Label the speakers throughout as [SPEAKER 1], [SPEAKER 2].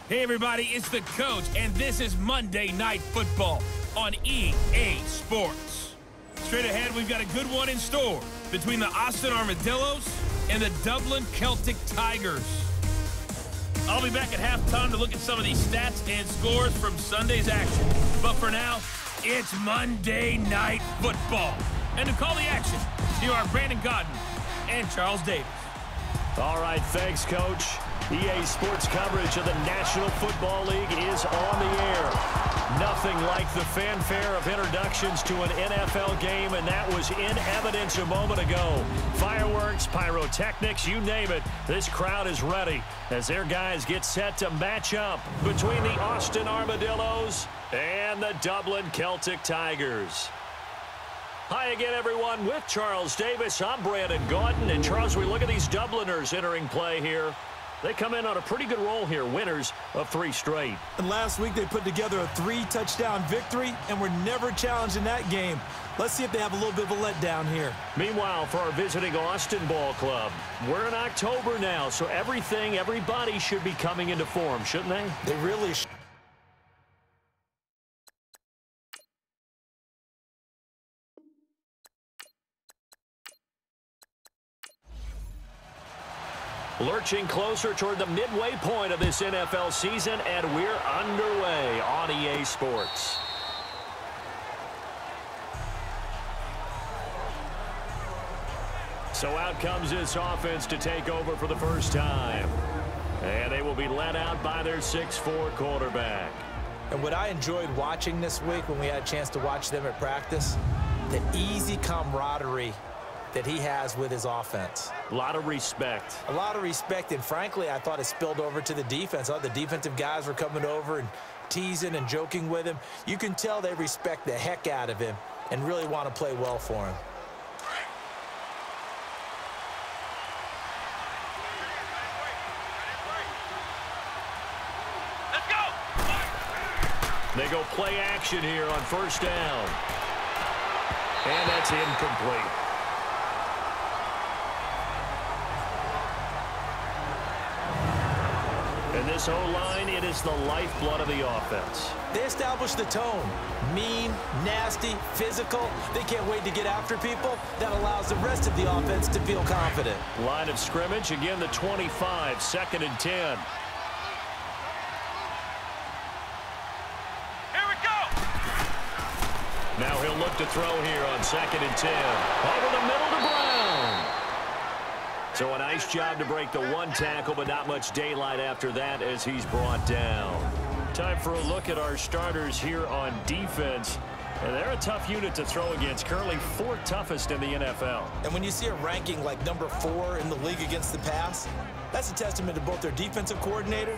[SPEAKER 1] Hey everybody, it's the coach, and this is Monday Night Football on EA Sports. Straight ahead, we've got a good one in store between the Austin Armadillos and the Dublin Celtic Tigers. I'll be back at halftime to look at some of these stats and scores from Sunday's action. But for now, it's Monday Night Football. And to call the action, here are Brandon Godden and Charles Davis.
[SPEAKER 2] All right, thanks, Coach. EA Sports coverage of the National Football League is on the air. Nothing like the fanfare of introductions to an NFL game, and that was in evidence a moment ago. Fireworks, pyrotechnics, you name it. This crowd is ready as their guys get set to match up between the Austin Armadillos and the Dublin Celtic Tigers. Hi again, everyone. With Charles Davis, I'm Brandon Godden. And, Charles, we look at these Dubliners entering play here. They come in on a pretty good roll here, winners of 3 straight.
[SPEAKER 3] And last week they put together a 3-touchdown victory and were never challenged in that game. Let's see if they have a little bit of a letdown here.
[SPEAKER 2] Meanwhile, for our visiting Austin Ball Club, we're in October now, so everybody should be coming into form, shouldn't they?
[SPEAKER 3] They really should.
[SPEAKER 2] Lurching closer toward the midway point of this NFL season, and we're underway on EA Sports. So out comes this offense to take over for the first time. And they will be led out by their 6'4" quarterback.
[SPEAKER 3] And what I enjoyed watching this week when we had a chance to watch them at practice, the easy camaraderie that he has with his offense.
[SPEAKER 2] A lot of respect.
[SPEAKER 3] A lot of respect, and frankly, I thought it spilled over to the defense. The defensive guys were coming over and teasing and joking with him. You can tell they respect the heck out of him and really want to play well for him.
[SPEAKER 2] They go play action here on first down. And that's incomplete. And this O-line, it is the lifeblood of the offense.
[SPEAKER 3] They establish the tone. Mean, nasty, physical. They can't wait to get after people. That allows the rest of the offense to feel confident.
[SPEAKER 2] Line of scrimmage, again the 25, 2nd and 10. Now he'll look to throw here on 2nd and 10. Over the middle to Brown. So a nice job to break the 1 tackle, but not much daylight after that as he's brought down. Time for a look at our starters here on defense. And they're a tough unit to throw against, currently 4th toughest in the NFL.
[SPEAKER 3] And when you see a ranking like number 4 in the league against the pass, that's a testament to both their defensive coordinator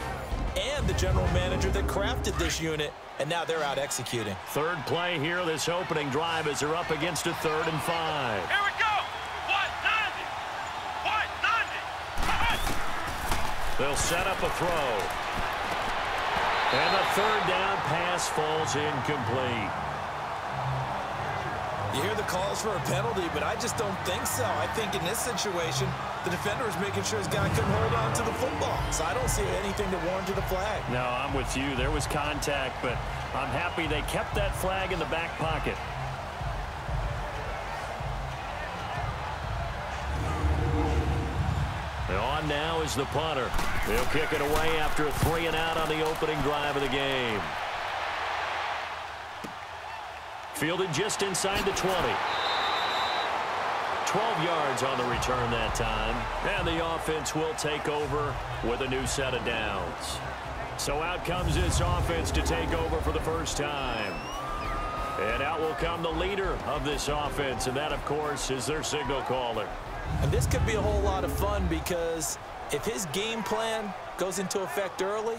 [SPEAKER 3] and the general manager that crafted this unit, and now they're out executing.
[SPEAKER 2] 3rd play here, this opening drive as they're up against a 3rd and 5.
[SPEAKER 4] Here we go! 190! 190!
[SPEAKER 2] They'll set up a throw. And the 3rd down pass falls incomplete.
[SPEAKER 3] You hear the calls for a penalty, but I just don't think so. I think in this situation, the defender is making sure his guy couldn't hold on to the football. So I don't see anything to warrant the flag.
[SPEAKER 2] No, I'm with you. There was contact, but I'm happy they kept that flag in the back pocket. And on now is the punter. They'll kick it away after a 3-and-out on the opening drive of the game. Fielded just inside the 20. 12 yards on the return that time. And the offense will take over with a new set of downs. So out comes this offense to take over for the first time. And out will come the leader of this offense, and that, of course, is their signal caller.
[SPEAKER 3] And this could be a whole lot of fun because if his game plan goes into effect early,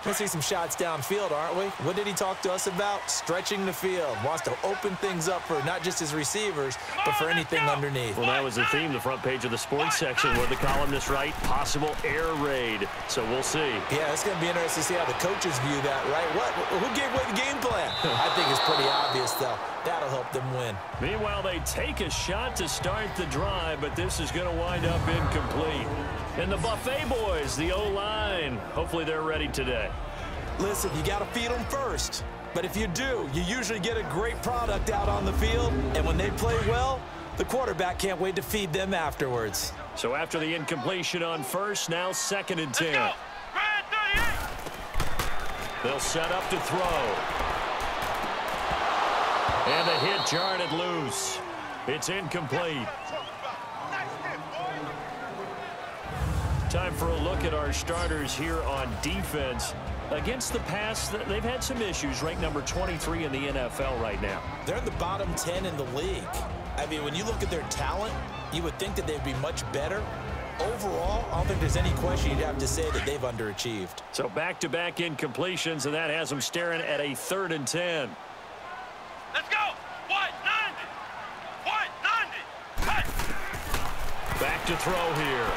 [SPEAKER 3] we'll see some shots downfield, aren't we? What did he talk to us about? Stretching the field. Wants to open things up for not just his receivers, but for anything underneath.
[SPEAKER 2] Well, that was the theme, the front page of the sports section, where the columnists write possible air raid. So we'll see.
[SPEAKER 3] Yeah, it's going to be interesting to see how the coaches view that, right? Who gave away the game plan? I think it's pretty obvious, though. That'll help them win.
[SPEAKER 2] Meanwhile, they take a shot to start the drive, but this is going to wind up incomplete. And the Buffet boys, the O-line, and hopefully they're ready today.
[SPEAKER 3] Listen, you got to feed them first. But if you do, you usually get a great product out on the field. And when they play well, the quarterback can't wait to feed them afterwards.
[SPEAKER 2] So after the incompletion on first, now 2nd and 10. They'll set up to throw. And the hit jarred it loose. It's incomplete. Time for a look at our starters here on defense. Against the pass, they've had some issues. Ranked number 23 in the NFL right now.
[SPEAKER 3] They're in the bottom 10 in the league. I mean, when you look at their talent, you would think that they'd be much better. Overall, I don't think there's any question you'd have to say that they've underachieved.
[SPEAKER 2] So back-to-back incompletions, and that has them staring at a 3rd and 10.
[SPEAKER 4] Let's go. What? 90. What? 90.
[SPEAKER 2] Back to throw here.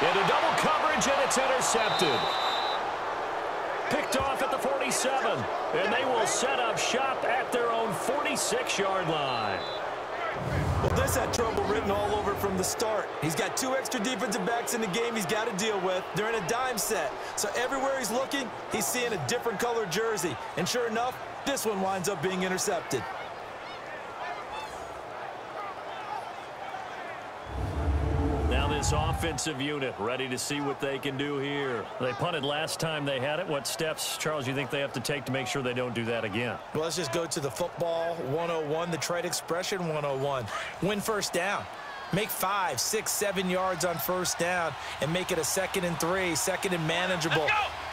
[SPEAKER 2] Into double coverage, and it's intercepted. Picked off at the 47, and they will set up shop at their own 46-yard line.
[SPEAKER 3] Well, this had trouble written all over from the start. He's got 2 extra defensive backs in the game he's got to deal with. They're in a dime set. So everywhere he's looking, he's seeing a different color jersey. And sure enough, this one winds up being intercepted.
[SPEAKER 2] Now this offensive unit ready to see what they can do here. They punted last time they had it. What steps, Charles, you think they have to take to make sure they don't do that again?
[SPEAKER 3] Well, let's just go to the football 101, the trade expression 101. Win first down. Make 5, 6, 7 yards on first down and make it a 2nd and 3, 2nd and manageable.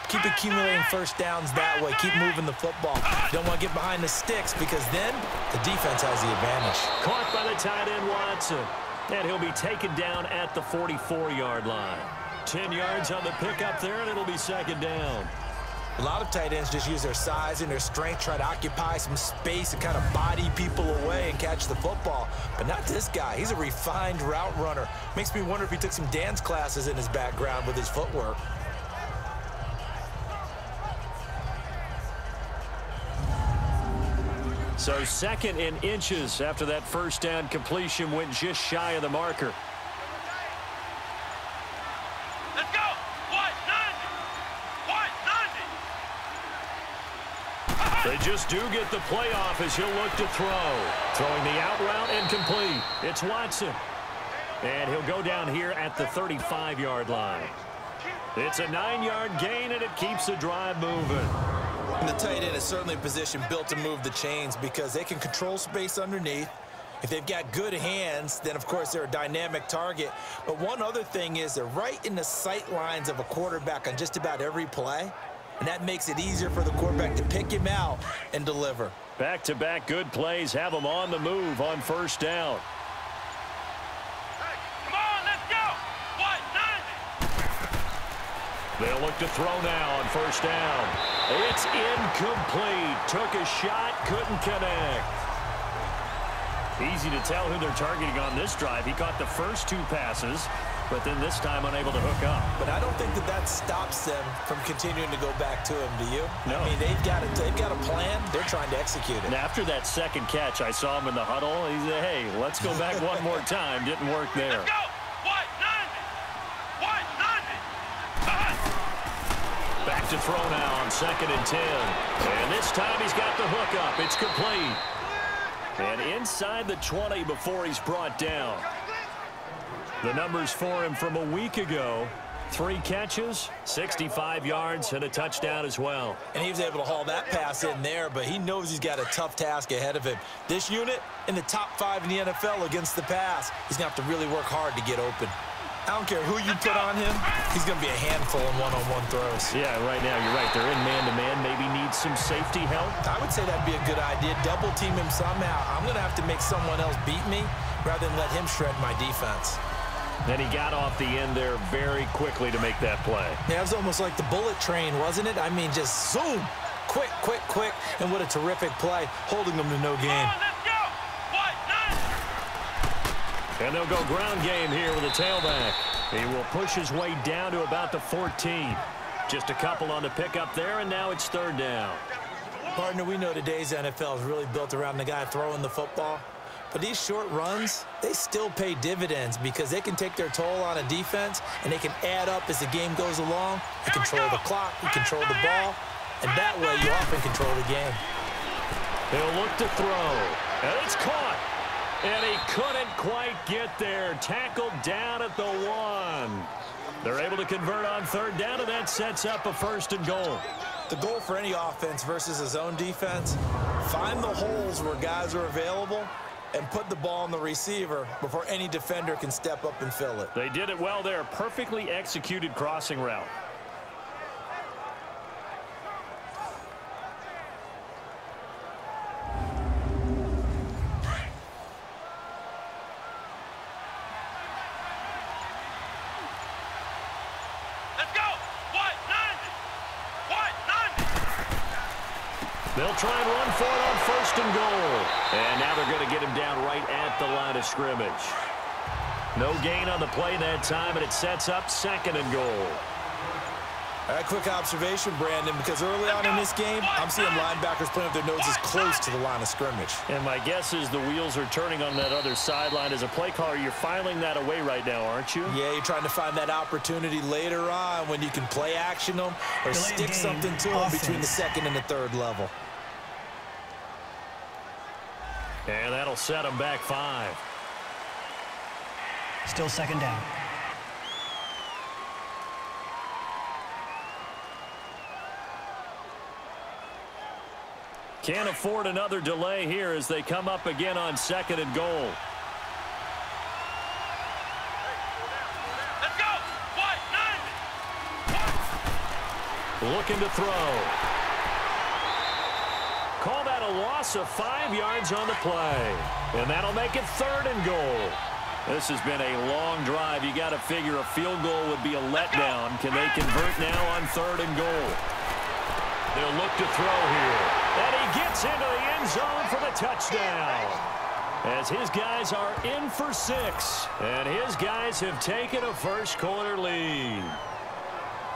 [SPEAKER 3] Keep accumulating first downs that way. Keep moving the football. You don't want to get behind the sticks because then the defense has the advantage.
[SPEAKER 2] Caught by the tight end, Watson. And he'll be taken down at the 44-yard line. 10 yards on the pickup there, and it'll be 2nd down.
[SPEAKER 3] A lot of tight ends just use their size and their strength, try to occupy some space and kind of body people away and catch the football. But not this guy. He's a refined route runner. Makes me wonder if he took some dance classes in his background with his footwork.
[SPEAKER 2] So 2nd and inches after that first down completion went just shy of the marker.
[SPEAKER 4] Let's go. What? 90. What? 90.
[SPEAKER 2] They just do get the playoff as he'll look to throw. Throwing the out route incomplete. It's Watson. And he'll go down here at the 35-yard line. It's a 9-yard gain, and it keeps the drive moving.
[SPEAKER 3] And the tight end is certainly a position built to move the chains because they can control space underneath. If they've got good hands, then, of course, they're a dynamic target. But one other thing is they're right in the sight lines of a quarterback on just about every play. And that makes it easier for the quarterback to pick him out and deliver.
[SPEAKER 2] Back-to-back good plays have them on the move on first down.
[SPEAKER 4] Come on, let's go. What? 90.
[SPEAKER 2] They'll look to throw now on first down. It's incomplete. Took a shot, couldn't connect. Easy to tell who they're targeting on this drive. He caught the first 2 passes, but then this time unable to hook up.
[SPEAKER 3] But I don't think that stops them from continuing to go back to him, do you?
[SPEAKER 2] No.
[SPEAKER 3] I mean, they've got a plan. They're trying to execute it.
[SPEAKER 2] And after that second catch, I saw him in the huddle. He said, hey, let's go back one more time. Didn't work there.
[SPEAKER 4] Let's go. What? 90. What? 90.
[SPEAKER 2] Back to throw now on 2nd and 10. And this time he's got the hook up. It's complete. And inside the 20 before he's brought down. The numbers for him from a week ago. 3 catches, 65 yards, and a touchdown as well.
[SPEAKER 3] And he was able to haul that pass in there, but he knows he's got a tough task ahead of him. This unit in the top 5 in the NFL against the pass. He's going to have to really work hard to get open. I don't care who you put on him, he's going to be a handful in one-on-one throws.
[SPEAKER 2] Yeah, right now you're right. They're in man-to-man. Maybe needs some safety help.
[SPEAKER 3] I would say that'd be a good idea. Double team him somehow. I'm going to have to make someone else beat me rather than let him shred my defense.
[SPEAKER 2] And he got off the end there very quickly to make that play.
[SPEAKER 3] Yeah, it was almost like the bullet train, wasn't it? I mean, just zoom. Quick, quick, quick. And what a terrific play, holding them to no gain.
[SPEAKER 4] Let's go. What? 90.
[SPEAKER 2] And they'll go ground game here with a tailback. He will push his way down to about the 14. Just a couple on the pickup there, and now it's 3rd down.
[SPEAKER 3] Partner, we know today's NFL is really built around the guy throwing the football. But these short runs, they still pay dividends because they can take their toll on a defense, and they can add up as the game goes along. You control the clock, you control the ball, and that way you often control the game.
[SPEAKER 2] He'll look to throw, and it's caught. And he couldn't quite get there. Tackled down at the 1. They're able to convert on 3rd down, and that sets up a 1st and goal.
[SPEAKER 3] The goal for any offense versus a zone defense, find the holes where guys are available and put the ball on the receiver before any defender can step up and fill it.
[SPEAKER 2] They did it well there. Perfectly executed crossing route. They'll try and run for it on 1st and goal. And now they're going to get him down right at the line of scrimmage. No gain on the play that time, and it sets up 2nd and goal.
[SPEAKER 3] All right, quick observation, Brandon, because early on in this game, I'm seeing linebackers putting their noses close to the line of scrimmage.
[SPEAKER 2] And my guess is the wheels are turning on that other sideline. As a play caller, you're filing that away right now, aren't you?
[SPEAKER 3] Yeah, you're trying to find that opportunity later on when you can play action them or stick something to them between the 2nd and the 3rd level.
[SPEAKER 2] And that'll set them back 5.
[SPEAKER 5] Still 2nd down.
[SPEAKER 2] Can't afford another delay here as they come up again on 2nd and goal.
[SPEAKER 4] Let's go. What? 9.
[SPEAKER 2] Looking to throw. Call that a loss of 5 yards on the play. And that'll make it 3rd and goal. This has been a long drive. You got to figure a field goal would be a letdown. Can they convert now on 3rd and goal? They'll look to throw here. And he gets into the end zone for the touchdown. As his guys are in for 6. And his guys have taken a first-quarter lead.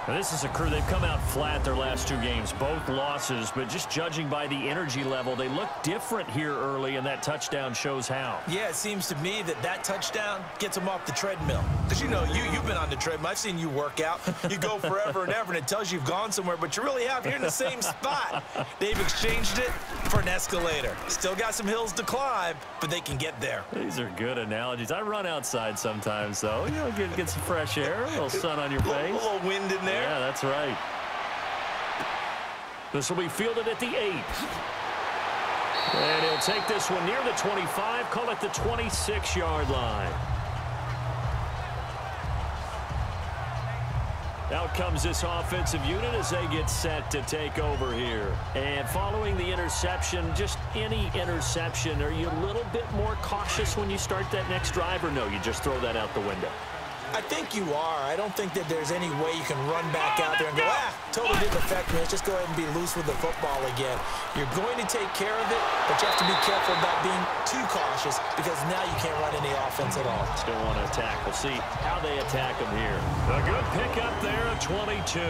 [SPEAKER 2] Now, this is a crew, they've come out flat their last 2 games, both losses, but just judging by the energy level, they look different here early, and that touchdown shows how.
[SPEAKER 3] Yeah, it seems to me that touchdown gets them off the treadmill. Because, you know, you've been on the treadmill. I've seen you work out. You go forever and ever, and it tells you you've gone somewhere, but you really have. You're in the same spot. They've exchanged it for an escalator. Still got some hills to climb, but they can get there.
[SPEAKER 2] These are good analogies. I run outside sometimes, though. You know, get some fresh air, a little sun on your face.
[SPEAKER 3] A little wind in there.
[SPEAKER 2] Yeah, that's right. This will be fielded at the 8. And he'll take this one near the 25, call it the 26-yard line. Out comes this offensive unit as they get set to take over here. And following the interception, just any interception, are you a little bit more cautious when you start that next drive, or no, you just throw that out the window?
[SPEAKER 3] I think you are. I don't think that there's any way you can run back out there and go, totally didn't affect me. Let's just go ahead and be loose with the football again. You're going to take care of it, but you have to be careful about being too cautious because now you can't run any offense at all.
[SPEAKER 2] Still want to attack. We'll see how they attack him here. A good pickup there at 22.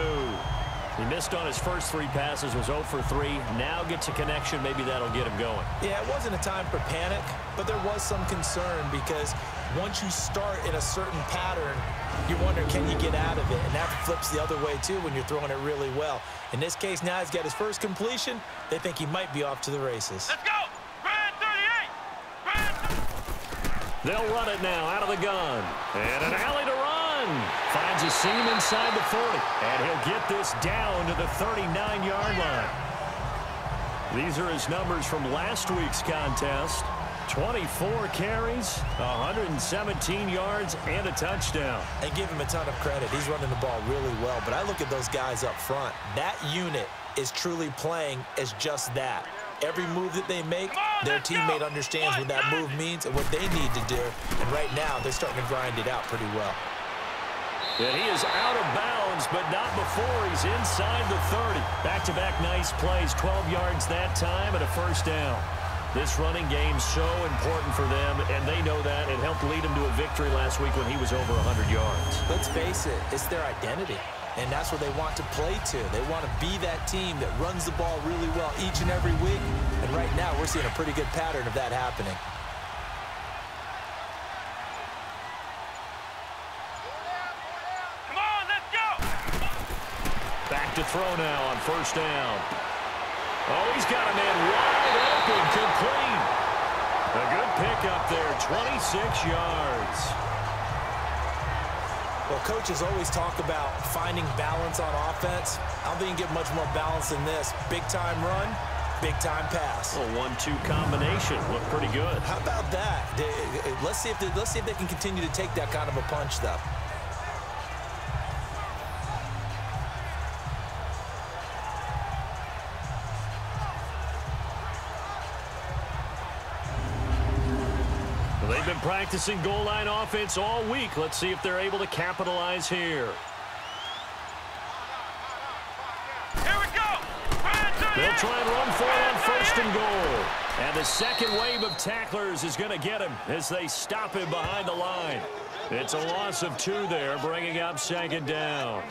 [SPEAKER 2] He missed on his first 3 passes, was 0 for 3. Now gets a connection. Maybe that'll get him going.
[SPEAKER 3] Yeah, it wasn't a time for panic, but there was some concern because once you start in a certain pattern, you wonder, can you get out of it? And that flips the other way, too, when you're throwing it really well. In this case, now he's got his first completion. They think he might be off to the races.
[SPEAKER 4] Let's go. Brand 38.
[SPEAKER 2] They'll run it now out of the gun. And an alley to run. Finds a seam inside the 40. And he'll get this down to the 39-yard line. These are his numbers from last week's contest. 24 carries, 117 yards, and a touchdown.
[SPEAKER 3] And give him a ton of credit. He's running the ball really well. But I look at those guys up front. That unit is truly playing as just that. Every move that they make, their teammate understands what that move means and what they need to do. And right now, they're starting to grind it out pretty well.
[SPEAKER 2] And he is out of bounds, but not before he's inside the 30. Back-to-back nice plays, 12 yards that time and a first down. This running game's so important for them, and they know that. It helped lead him to a victory last week when he was over 100 yards.
[SPEAKER 3] Let's face it, it's their identity, and that's what they want to play to. They want to be that team that runs the ball really well each and every week, and right now we're seeing a pretty good pattern of that happening.
[SPEAKER 2] to throw now on first down. Oh, he's got a man wide open, complete. A good pickup there, 26 yards.
[SPEAKER 3] Well, coaches always talk about finding balance on offense. I don't think you can get much more balance than this. Big-time run, big-time pass.
[SPEAKER 2] A 1-2 combination. Looked pretty good.
[SPEAKER 3] How about that? Let's see if they can continue to take that kind of a punch, though.
[SPEAKER 2] They've been practicing goal line offense all week. Let's see if they're able to capitalize here.
[SPEAKER 4] Here we go.
[SPEAKER 2] They'll try and run for it on first and goal. And the second wave of tacklers is going to get him as they stop him behind the line. It's a loss of 2 there, bringing up second down.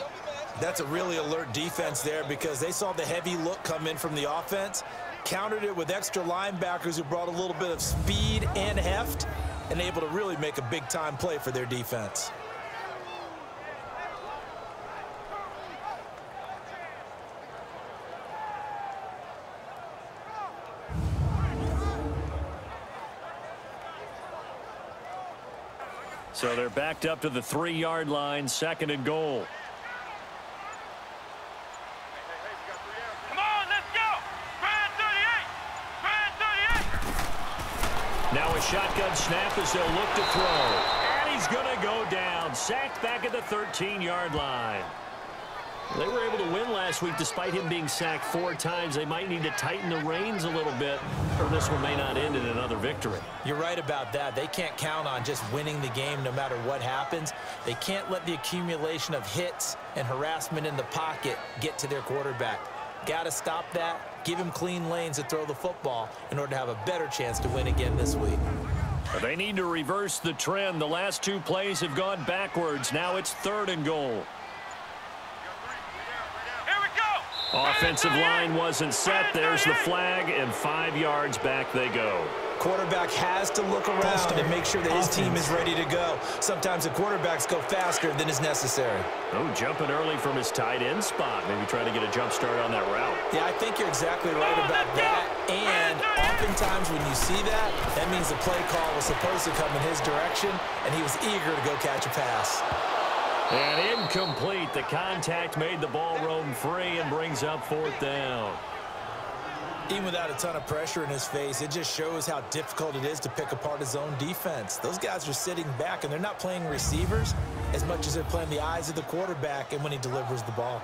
[SPEAKER 3] That's a really alert defense there because they saw the heavy look come in from the offense, countered it with extra linebackers who brought a little bit of speed and heft, and able to really make a big-time play for their defense.
[SPEAKER 2] So they're backed up to the 3-yard line, second and goal.
[SPEAKER 4] Come on, let's go. Brand 38.
[SPEAKER 2] Now a shotgun snap as they'll look to throw. And he's going to go down. Sacked back at the 13-yard line. They were able to win last week despite him being sacked 4 times. They might need to tighten the reins a little bit, or this one may not end in another victory.
[SPEAKER 3] You're right about that. They can't count on just winning the game no matter what happens. They can't let the accumulation of hits and harassment in the pocket get to their quarterback. Got to stop that. Give him clean lanes to throw the football in order to have a better chance to win again this week.
[SPEAKER 2] They need to reverse the trend. The last 2 plays have gone backwards. Now it's third and goal. Offensive line wasn't set. There's the flag, and 5 yards back they go.
[SPEAKER 3] Quarterback has to look around and make sure that his team is ready to go. Sometimes the quarterbacks go faster than is necessary.
[SPEAKER 2] Oh, jumping early from his tight end spot. Maybe trying to get a jump start on that route.
[SPEAKER 3] Yeah, I think you're exactly right about that. And oftentimes when you see that, that means the play call was supposed to come in his direction, and he was eager to go catch a pass.
[SPEAKER 2] And incomplete. The contact made the ball roam free and brings up 4th down.
[SPEAKER 3] Even without a ton of pressure in his face, it just shows how difficult it is to pick apart his own defense. Those guys are sitting back, and they're not playing receivers as much as they're playing the eyes of the quarterback and when he delivers the ball.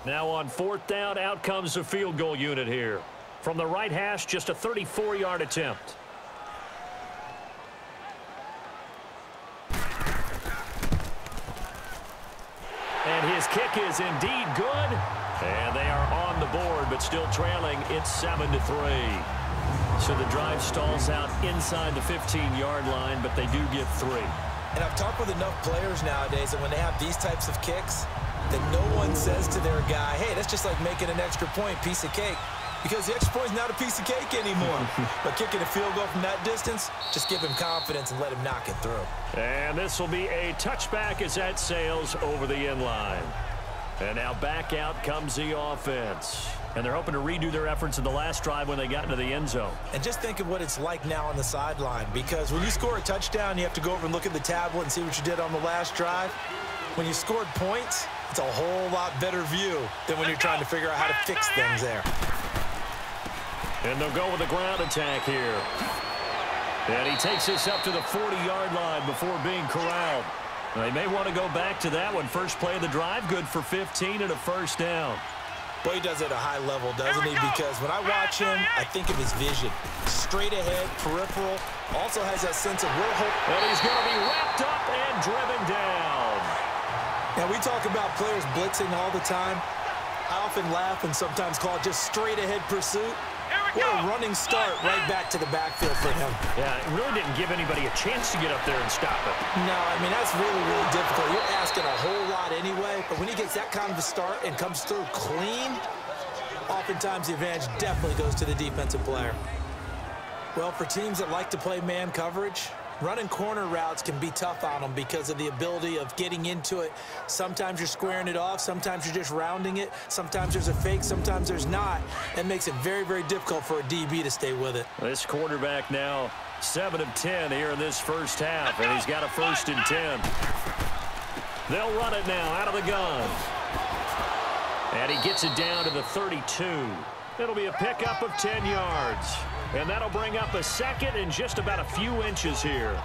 [SPEAKER 2] Now on 4th down, out comes the field goal unit here. From the right hash, just a 34-yard attempt. And his kick is indeed good. And they are on the board, but still trailing. It's 7-3. So the drive stalls out inside the 15-yard line, but they do get 3.
[SPEAKER 3] And I've talked with enough players nowadays that when they have these types of kicks, that no one says to their guy, hey, that's just like making an extra point, piece of cake. Because the extra point is not a piece of cake anymore. But kicking a field goal from that distance, just give him confidence and let him knock it through.
[SPEAKER 2] And this will be a touchback as that sails over the end line. And now back out comes the offense. And they're hoping to redo their efforts in the last drive when they got into the end zone.
[SPEAKER 3] And just think of what it's like now on the sideline. Because when you score a touchdown, you have to go over and look at the tablet and see what you did on the last drive. When you scored points, it's a whole lot better view than when you're trying to figure out how to fix things there.
[SPEAKER 2] And they'll go with a ground attack here. And he takes this up to the 40-yard line before being corralled. They may want to go back to that one. First play of the drive, good for 15 and a first down.
[SPEAKER 3] Boy, he does it at a high level, doesn't he? Because when I watch him, I think of his vision. Straight ahead, peripheral, also has that sense of we're hoping.
[SPEAKER 2] And he's going to be wrapped up and driven down.
[SPEAKER 3] Now, we talk about players blitzing all the time. I often laugh and sometimes call it just straight ahead pursuit. What a running start right back to the backfield for him.
[SPEAKER 2] Yeah, it really didn't give anybody a chance to get up there and stop it.
[SPEAKER 3] No, I mean, that's really, really difficult. You're asking a whole lot anyway, but when he gets that kind of a start and comes through clean, oftentimes the advantage definitely goes to the defensive player. Well, for teams that like to play man coverage, running corner routes can be tough on them because of the ability of getting into it. Sometimes you're squaring it off. Sometimes you're just rounding it. Sometimes there's a fake. Sometimes there's not. That makes it very, very difficult for a DB to stay with it.
[SPEAKER 2] This quarterback now 7 of 10 here in this first half, and he's got a 1st and 10. They'll run it now out of the gun. And he gets it down to the 32. It'll be a pickup of 10 yards. And that'll bring up a 2nd and just about a few inches here.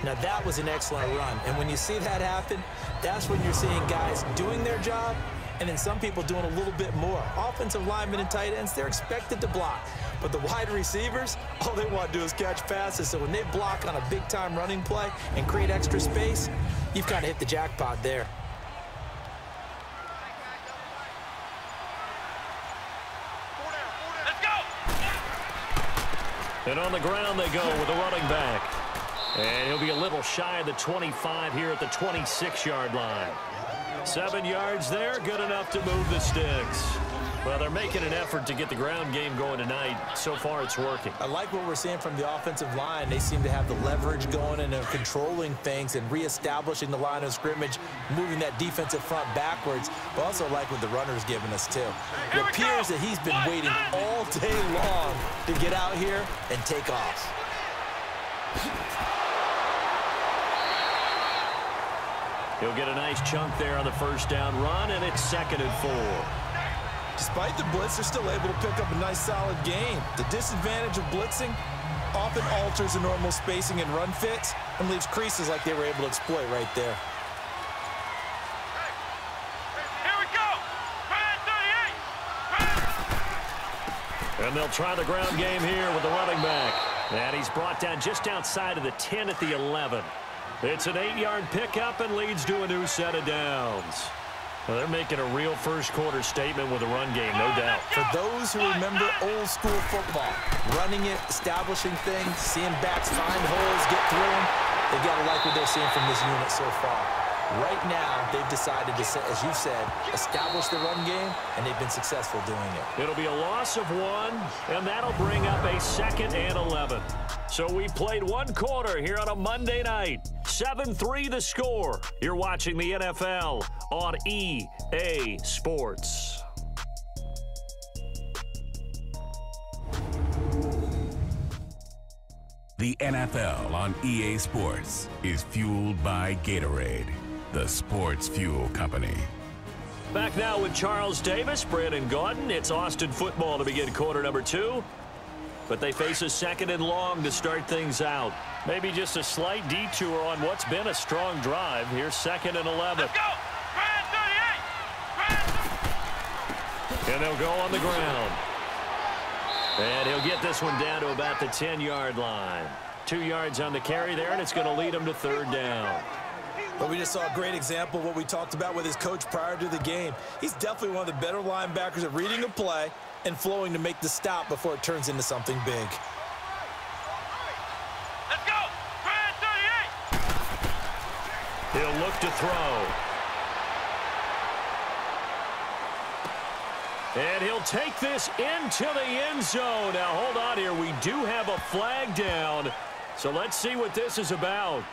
[SPEAKER 3] Now, that was an excellent run. And when you see that happen, that's when you're seeing guys doing their job and then some people doing a little bit more. Offensive linemen and tight ends, they're expected to block. But the wide receivers, all they want to do is catch passes. So when they block on a big-time running play and create extra space, you've kind of hit the jackpot there.
[SPEAKER 2] And on the ground they go with a running back. And he'll be a little shy of the 25 here at the 26-yard line. 7 yards there, good enough to move the sticks. Well, they're making an effort to get the ground game going tonight. So far, it's working.
[SPEAKER 3] I like what we're seeing from the offensive line. They seem to have the leverage going and they're controlling things and reestablishing the line of scrimmage, moving that defensive front backwards. But also like what the runner's giving us, too. It appears that he's been waiting all day long to get out here and take off.
[SPEAKER 2] He'll get a nice chunk there on the 1st down run, and it's 2nd and 4.
[SPEAKER 3] Despite the blitz, they're still able to pick up a nice, solid gain. The disadvantage of blitzing often alters the normal spacing and run fits and leaves creases like they were able to exploit right there.
[SPEAKER 4] Here we go! Man 38!
[SPEAKER 2] And they'll try the ground game here with the running back. And he's brought down just outside of the 10 at the 11. It's an 8-yard pickup and leads to a new set of downs. Well, they're making a real first-quarter statement with a run game, no doubt.
[SPEAKER 3] For those who remember old-school football, running it, establishing things, seeing backs find holes, get through them, they've got to like what they're seeing from this unit so far. Right now, they've decided to, as you said, establish the run game, and they've been successful doing it.
[SPEAKER 2] It'll be a loss of 1, and that'll bring up a 2nd and 11. So we played 1 quarter here on a Monday night. 7-3 the score. You're watching the NFL on EA Sports.
[SPEAKER 5] The NFL on EA Sports is fueled by Gatorade, the sports fuel company.
[SPEAKER 2] Back now with Charles Davis, Brandon Gaudin. It's Austin football to begin quarter number 2. But they face a 2nd and long to start things out. Maybe just a slight detour on what's been a strong drive. Here's 2nd and 11.
[SPEAKER 4] Let's go! Man 38!
[SPEAKER 2] And they'll go on the ground. And he'll get this one down to about the 10-yard line. 2 yards on the carry there, and it's going to lead him to 3rd down.
[SPEAKER 3] But we just saw a great example of what we talked about with his coach prior to the game. He's definitely one of the better linebackers at reading a play and flowing to make the stop before it turns into something big.
[SPEAKER 4] Let's go! Man 38!
[SPEAKER 2] He'll look to throw. And he'll take this into the end zone. Now, hold on here. We do have a flag down. So let's see what this is about.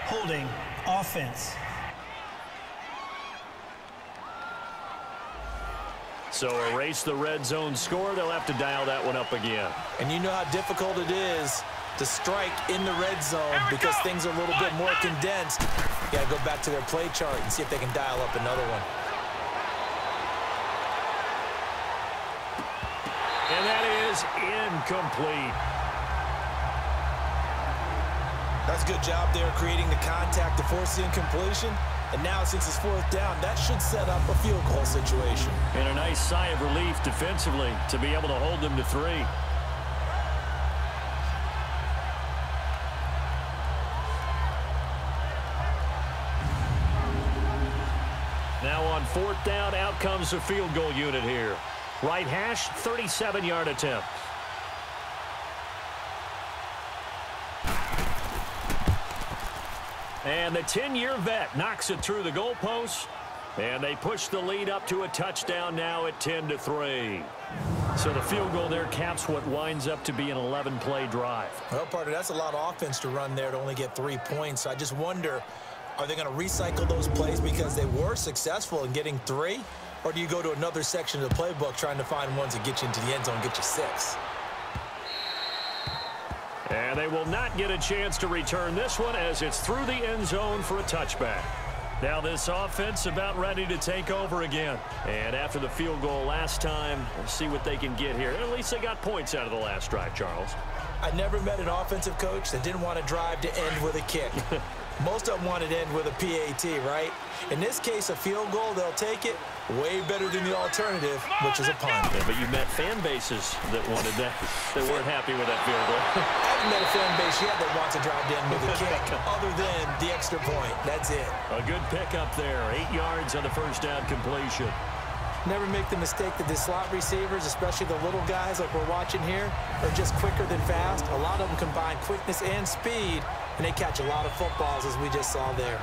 [SPEAKER 6] Holding offense.
[SPEAKER 2] So erase the red zone score. They'll have to dial that one up again.
[SPEAKER 3] And you know how difficult it is to strike in the red zone because things are a little bit more condensed. You got to go back to their play chart and see if they can dial up another one.
[SPEAKER 2] And that is incomplete.
[SPEAKER 3] That's a good job there creating the contact to force the incompletion. And now, since it's 4th down, that should set up a field goal situation.
[SPEAKER 2] And a nice sigh of relief defensively to be able to hold them to 3. Now on 4th down, out comes the field goal unit here. Right hash, 37-yard attempt. And the 10-year vet knocks it through the goalpost. And they push the lead up to a touchdown now at 10-3. So the field goal there caps what winds up to be an 11-play drive.
[SPEAKER 3] Well, partner, that's a lot of offense to run there to only get 3 points. I just wonder, are they going to recycle those plays because they were successful in getting 3? Or do you go to another section of the playbook trying to find ones that get you into the end zone and get you 6?
[SPEAKER 2] And they will not get a chance to return this one as it's through the end zone for a touchback. Now this offense about ready to take over again. And after the field goal last time, we'll see what they can get here. At least they got points out of the last drive, Charles.
[SPEAKER 3] I never met an offensive coach that didn't want to drive to end with a kick. Most of them wanted to end with a PAT, right? In this case, a field goal, they'll take it. Way better than the alternative, which is a punt.
[SPEAKER 2] Yeah, but you met fan bases that wanted that, that weren't happy with that field goal.
[SPEAKER 3] I haven't met a fan base yet that wants to drive to end with a kick, other than the extra point. That's it.
[SPEAKER 2] A good pickup there. 8 yards on the first down completion.
[SPEAKER 3] Never make the mistake that the slot receivers, especially the little guys like we're watching here, are just quicker than fast. A lot of them combine quickness and speed, and they catch a lot of footballs, as we just saw there.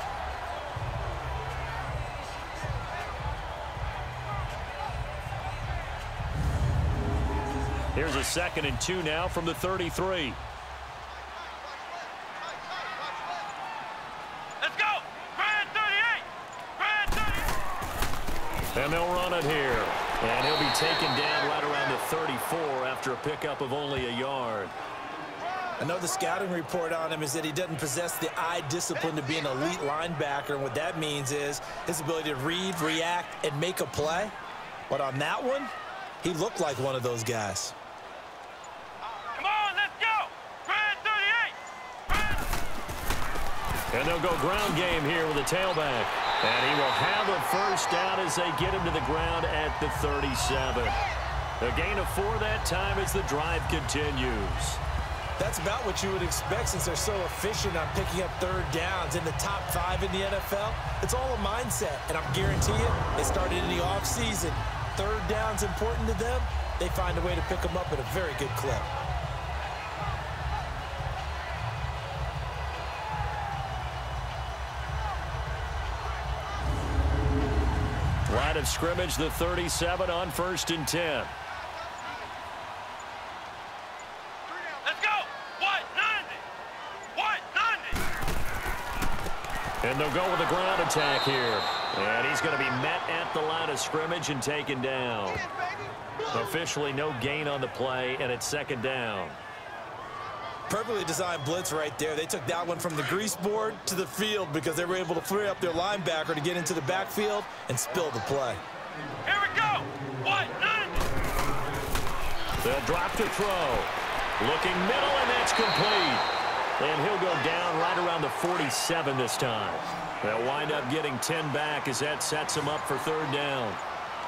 [SPEAKER 2] Here's a 2nd and 2 now from the 33.
[SPEAKER 4] Let's go. Brand 38. Brand 38.
[SPEAKER 2] And they'll run it here. And he'll be taken down right around the 34 after a pickup of only a yard.
[SPEAKER 3] I know the scouting report on him is that he doesn't possess the eye discipline to be an elite linebacker. And what that means is his ability to read, react, and make a play. But on that one, he looked like one of those guys.
[SPEAKER 4] Come on, let's go. Brand 38.
[SPEAKER 2] And they'll go ground game here with a tailback. And he will have a first down as they get him to the ground at the 37. A gain of 4 that time as the drive continues.
[SPEAKER 3] That's about what you would expect since they're so efficient on picking up 3rd downs in the top 5 in the NFL. It's all a mindset, and I'm guarantee you, they started in the offseason. 3rd down's important to them. They find a way to pick them up at a very good clip.
[SPEAKER 2] Line of scrimmage, the 37 on 1st and 10.
[SPEAKER 4] Let's go. What? 90. What? 90.
[SPEAKER 2] And they'll go with a ground attack here. And he's going to be met at the line of scrimmage and taken down. Officially no gain on the play, and it's 2nd down.
[SPEAKER 3] Perfectly designed blitz right there. They took that one from the grease board to the field because they were able to free up their linebacker to get into the backfield and spill the play.
[SPEAKER 4] Here we go. What? 90.
[SPEAKER 2] They'll drop to throw. Looking middle, and that's complete. And he'll go down right around the 47 this time. They'll wind up getting 10 back as that sets him up for 3rd down.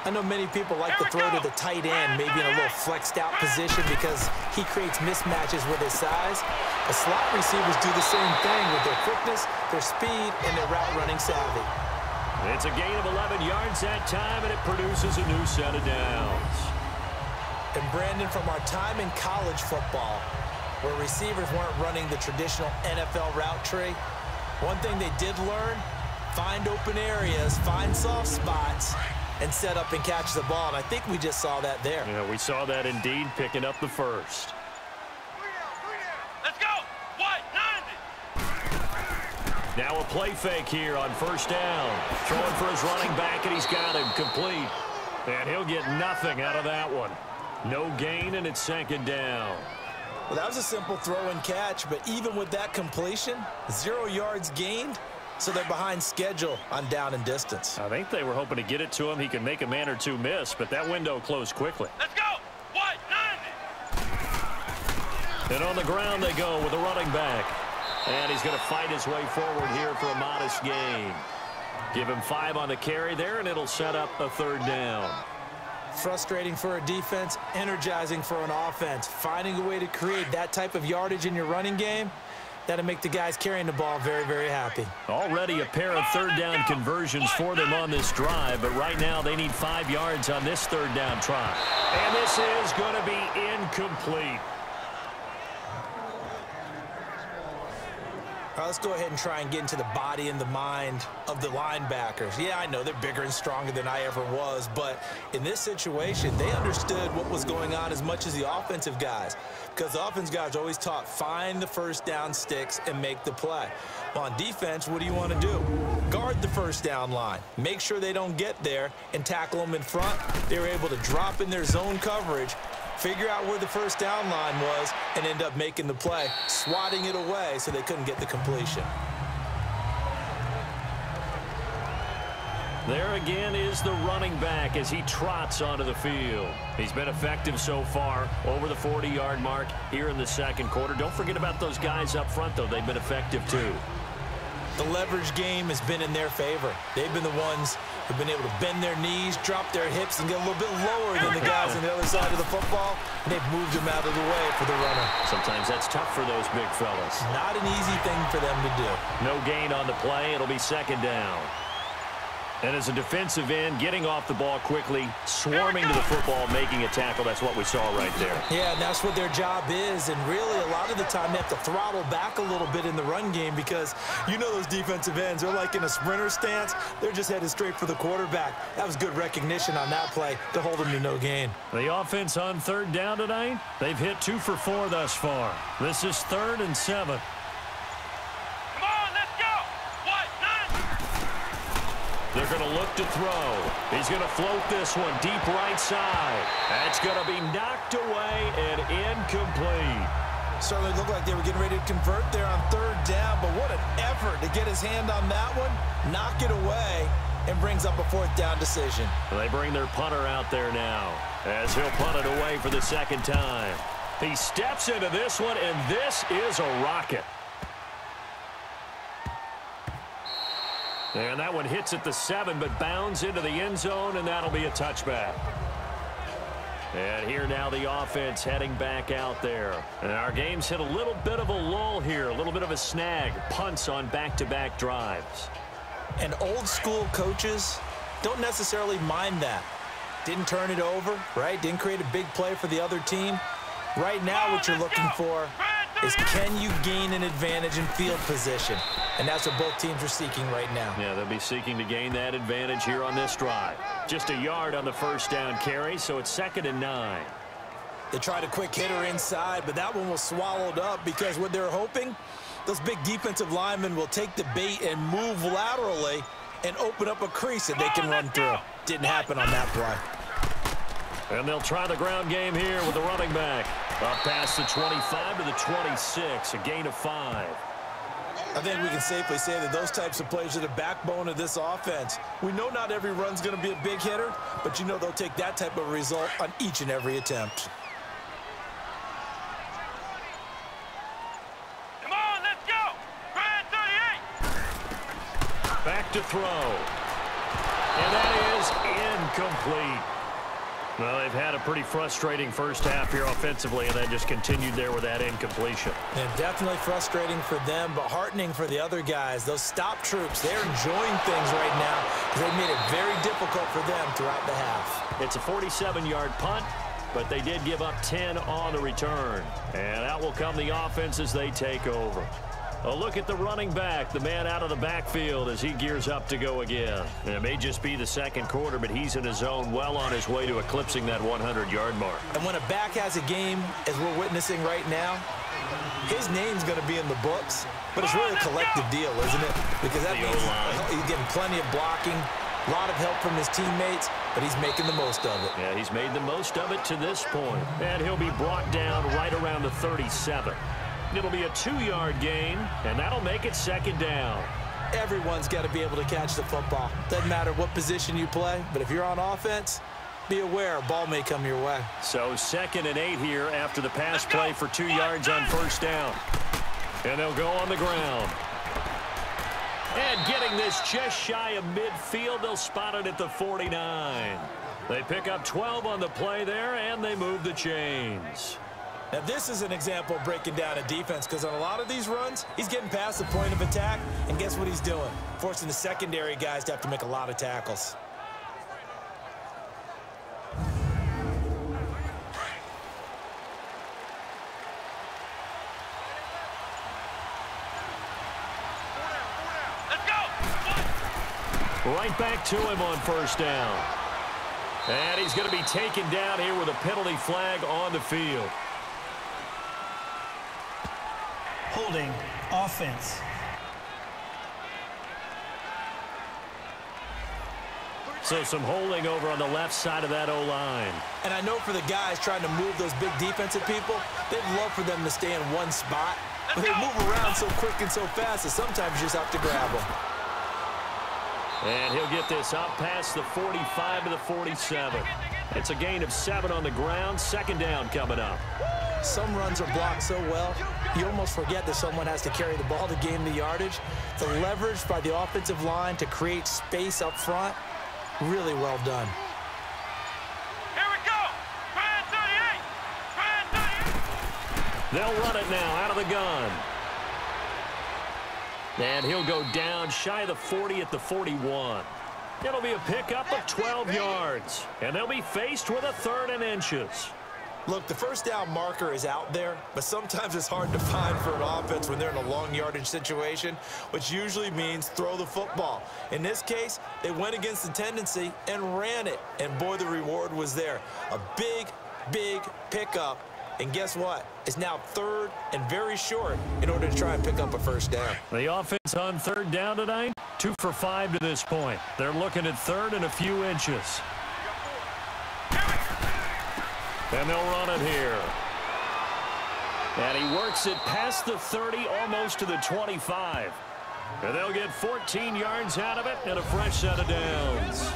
[SPEAKER 3] I know many people like to throw to the tight end, maybe in a little flexed out position because he creates mismatches with his size. The slot receivers do the same thing with their quickness, their speed, and their route running savvy.
[SPEAKER 2] It's a gain of 11 yards that time, and it produces a new set of downs.
[SPEAKER 3] And Brandon, from our time in college football, where receivers weren't running the traditional NFL route tree, one thing they did learn, find open areas, find soft spots, and set up and catch the ball. And I think we just saw that there.
[SPEAKER 2] Yeah, we saw that indeed, picking up the first.
[SPEAKER 4] Let's go. What? 90.
[SPEAKER 2] Now a play fake here on 1st down. Throwing for his running back, and he's got him complete. And he'll get nothing out of that one. No gain, and it's 2nd down.
[SPEAKER 3] Well, that was a simple throw and catch, but even with that completion, 0 yards gained, so they're behind schedule on down and distance.
[SPEAKER 2] I think they were hoping to get it to him. He could make a man or two miss, but that window closed quickly.
[SPEAKER 4] Let's go. What? 90.
[SPEAKER 2] And on the ground they go with a running back. And he's going to fight his way forward here for a modest gain. Give him 5 on the carry there, and it'll set up a 3rd down.
[SPEAKER 3] Frustrating for a defense, energizing for an offense. Finding a way to create that type of yardage in your running game, that'll make the guys carrying the ball very, very happy.
[SPEAKER 2] Already a pair of 3rd down conversions for them on this drive, but right now they need 5 yards on this 3rd down try. And this is going to be incomplete.
[SPEAKER 3] All right, let's go ahead and try and get into the body and the mind of the linebackers. Yeah, I know they're bigger and stronger than I ever was, but in this situation, they understood what was going on as much as the offensive guys, because the offensive guys are always taught, find the first down sticks and make the play. Well, on defense, what do you want to do? Guard the first down line. Make sure they don't get there and tackle them in front. They were able to drop in their zone coverage, figure out where the first down line was, and end up making the play, swatting it away so they couldn't get the completion.
[SPEAKER 2] There again is the running back as he trots onto the field. He's been effective so far, over the 40-yard mark here in the second quarter. Don't forget about those guys up front, though. They've been effective, too.
[SPEAKER 3] The leverage game has been in their favor. They've been the ones who've been able to bend their knees, drop their hips, and get a little bit lower than the guys on the other side of the football, and they've moved them out of the way for the runner.
[SPEAKER 2] Sometimes that's tough for those big fellas.
[SPEAKER 3] Not an easy thing for them to do.
[SPEAKER 2] No gain on the play. It'll be second down. And as a defensive end, getting off the ball quickly, swarming to the football, making a tackle, that's what we saw right there.
[SPEAKER 3] Yeah, and that's what their job is. And really, a lot of the time, they have to throttle back a little bit in the run game because you know those defensive ends, they're like in a sprinter stance. They're just headed straight for the quarterback. That was good recognition on that play to hold them to no gain.
[SPEAKER 2] The offense on third down tonight, they've hit 2 for 4 thus far. This is 3rd and 7. They're going to look to throw. He's going to float this one deep right side. That's going to be knocked away and incomplete.
[SPEAKER 3] Certainly looked like they were getting ready to convert there on third down, but what an effort to get his hand on that one, knock it away, and brings up a 4th down decision.
[SPEAKER 2] They bring their punter out there now as he'll punt it away for the second time. He steps into this one, and this is a rocket. And that one hits at the 7, but bounds into the end zone, and that'll be a touchback. And here now the offense heading back out there. And our game's hit a little bit of a lull here, a little bit of a snag. Punts on back-to-back drives.
[SPEAKER 3] And old-school coaches don't necessarily mind that. Didn't turn it over, right? Didn't create a big play for the other team. Right now what you're looking for is can you gain an advantage in field position? And that's what both teams are seeking right now.
[SPEAKER 2] Yeah, they'll be seeking to gain that advantage here on this drive. Just a yard on the first down carry, so it's 2nd and 9.
[SPEAKER 3] They tried a quick hitter inside, but that one was swallowed up because what they're hoping, those big defensive linemen will take the bait and move laterally and open up a crease that they can run through. Didn't happen on that play.
[SPEAKER 2] And they'll try the ground game here with the running back. Up past the 25 to the 26, a gain of 5.
[SPEAKER 3] I think we can safely say that those types of plays are the backbone of this offense. We know not every run's going to be a big hitter, but you know they'll take that type of result on each and every attempt.
[SPEAKER 4] Come on, let's go! Brad 38!
[SPEAKER 2] Back to throw. And that is incomplete. Well, they've had a pretty frustrating first half here offensively, and then just continued there with that incompletion.
[SPEAKER 3] And definitely frustrating for them, but heartening for the other guys. Those stop troops, they're enjoying things right now because they made it very difficult for them throughout the half.
[SPEAKER 2] It's a 47-yard punt, but they did give up 10 on the return. And out will come the offense as they take over. A look at the running back, the man out of the backfield as he gears up to go again. And it may just be the second quarter, but he's in his zone, well on his way to eclipsing that 100-yard mark.
[SPEAKER 3] And when a back has a game, as we're witnessing right now, his name's going to be in the books, but it's really a collective deal, isn't it? Because that means he's getting plenty of blocking, a lot of help from his teammates, but he's making the most of it.
[SPEAKER 2] Yeah, he's made the most of it to this point. And he'll be brought down right around the 37. It'll be a 2-yard gain, and that'll make it second down.
[SPEAKER 3] Everyone's got to be able to catch the football. Doesn't matter what position you play, but if you're on offense, be aware a ball may come your way.
[SPEAKER 2] So 2nd and 8 here after the pass play for 2 yards on first down. And they'll go on the ground. And getting this just shy of midfield, they'll spot it at the 49. They pick up 12 on the play there, and they move the chains.
[SPEAKER 3] Now, this is an example of breaking down a defense because on a lot of these runs, he's getting past the point of attack, and guess what he's doing? Forcing the secondary guys to have to make a lot of tackles.
[SPEAKER 2] Right back to him on first down. And he's going to be taken down here with a penalty flag on the field.
[SPEAKER 6] Holding offense.
[SPEAKER 2] So some holding over on the left side of that O-line.
[SPEAKER 3] And I know for the guys trying to move those big defensive people, they'd love for them to stay in one spot. But they move around so quick and so fast that sometimes you just have to grab them.
[SPEAKER 2] And he'll get this up past the 45 to the 47. It's a gain of 7 on the ground. Second down coming up.
[SPEAKER 3] Some runs are blocked so well, you almost forget that someone has to carry the ball to gain the yardage. The leverage by the offensive line to create space up front, really well done.
[SPEAKER 4] Here we go. Try 38.
[SPEAKER 2] They'll run it now out of the gun. And he'll go down shy of the 40 at the 41. It'll be a pickup of 12 yards. And they'll be faced with a 3rd and inches.
[SPEAKER 3] Look, the first down marker is out there, but sometimes it's hard to find for an offense when they're in a long yardage situation, which usually means throw the football. In this case, they went against the tendency and ran it. And boy, the reward was there. A big, big pickup. And guess what? It's now 3rd and very short in order to try and pick up a first down.
[SPEAKER 2] The offense on 3rd down tonight, 2 for 5 to this point. They're looking at 3rd and a few inches. And they'll run it here. And he works it past the 30, almost to the 25. And they'll get 14 yards out of it and a fresh set of downs.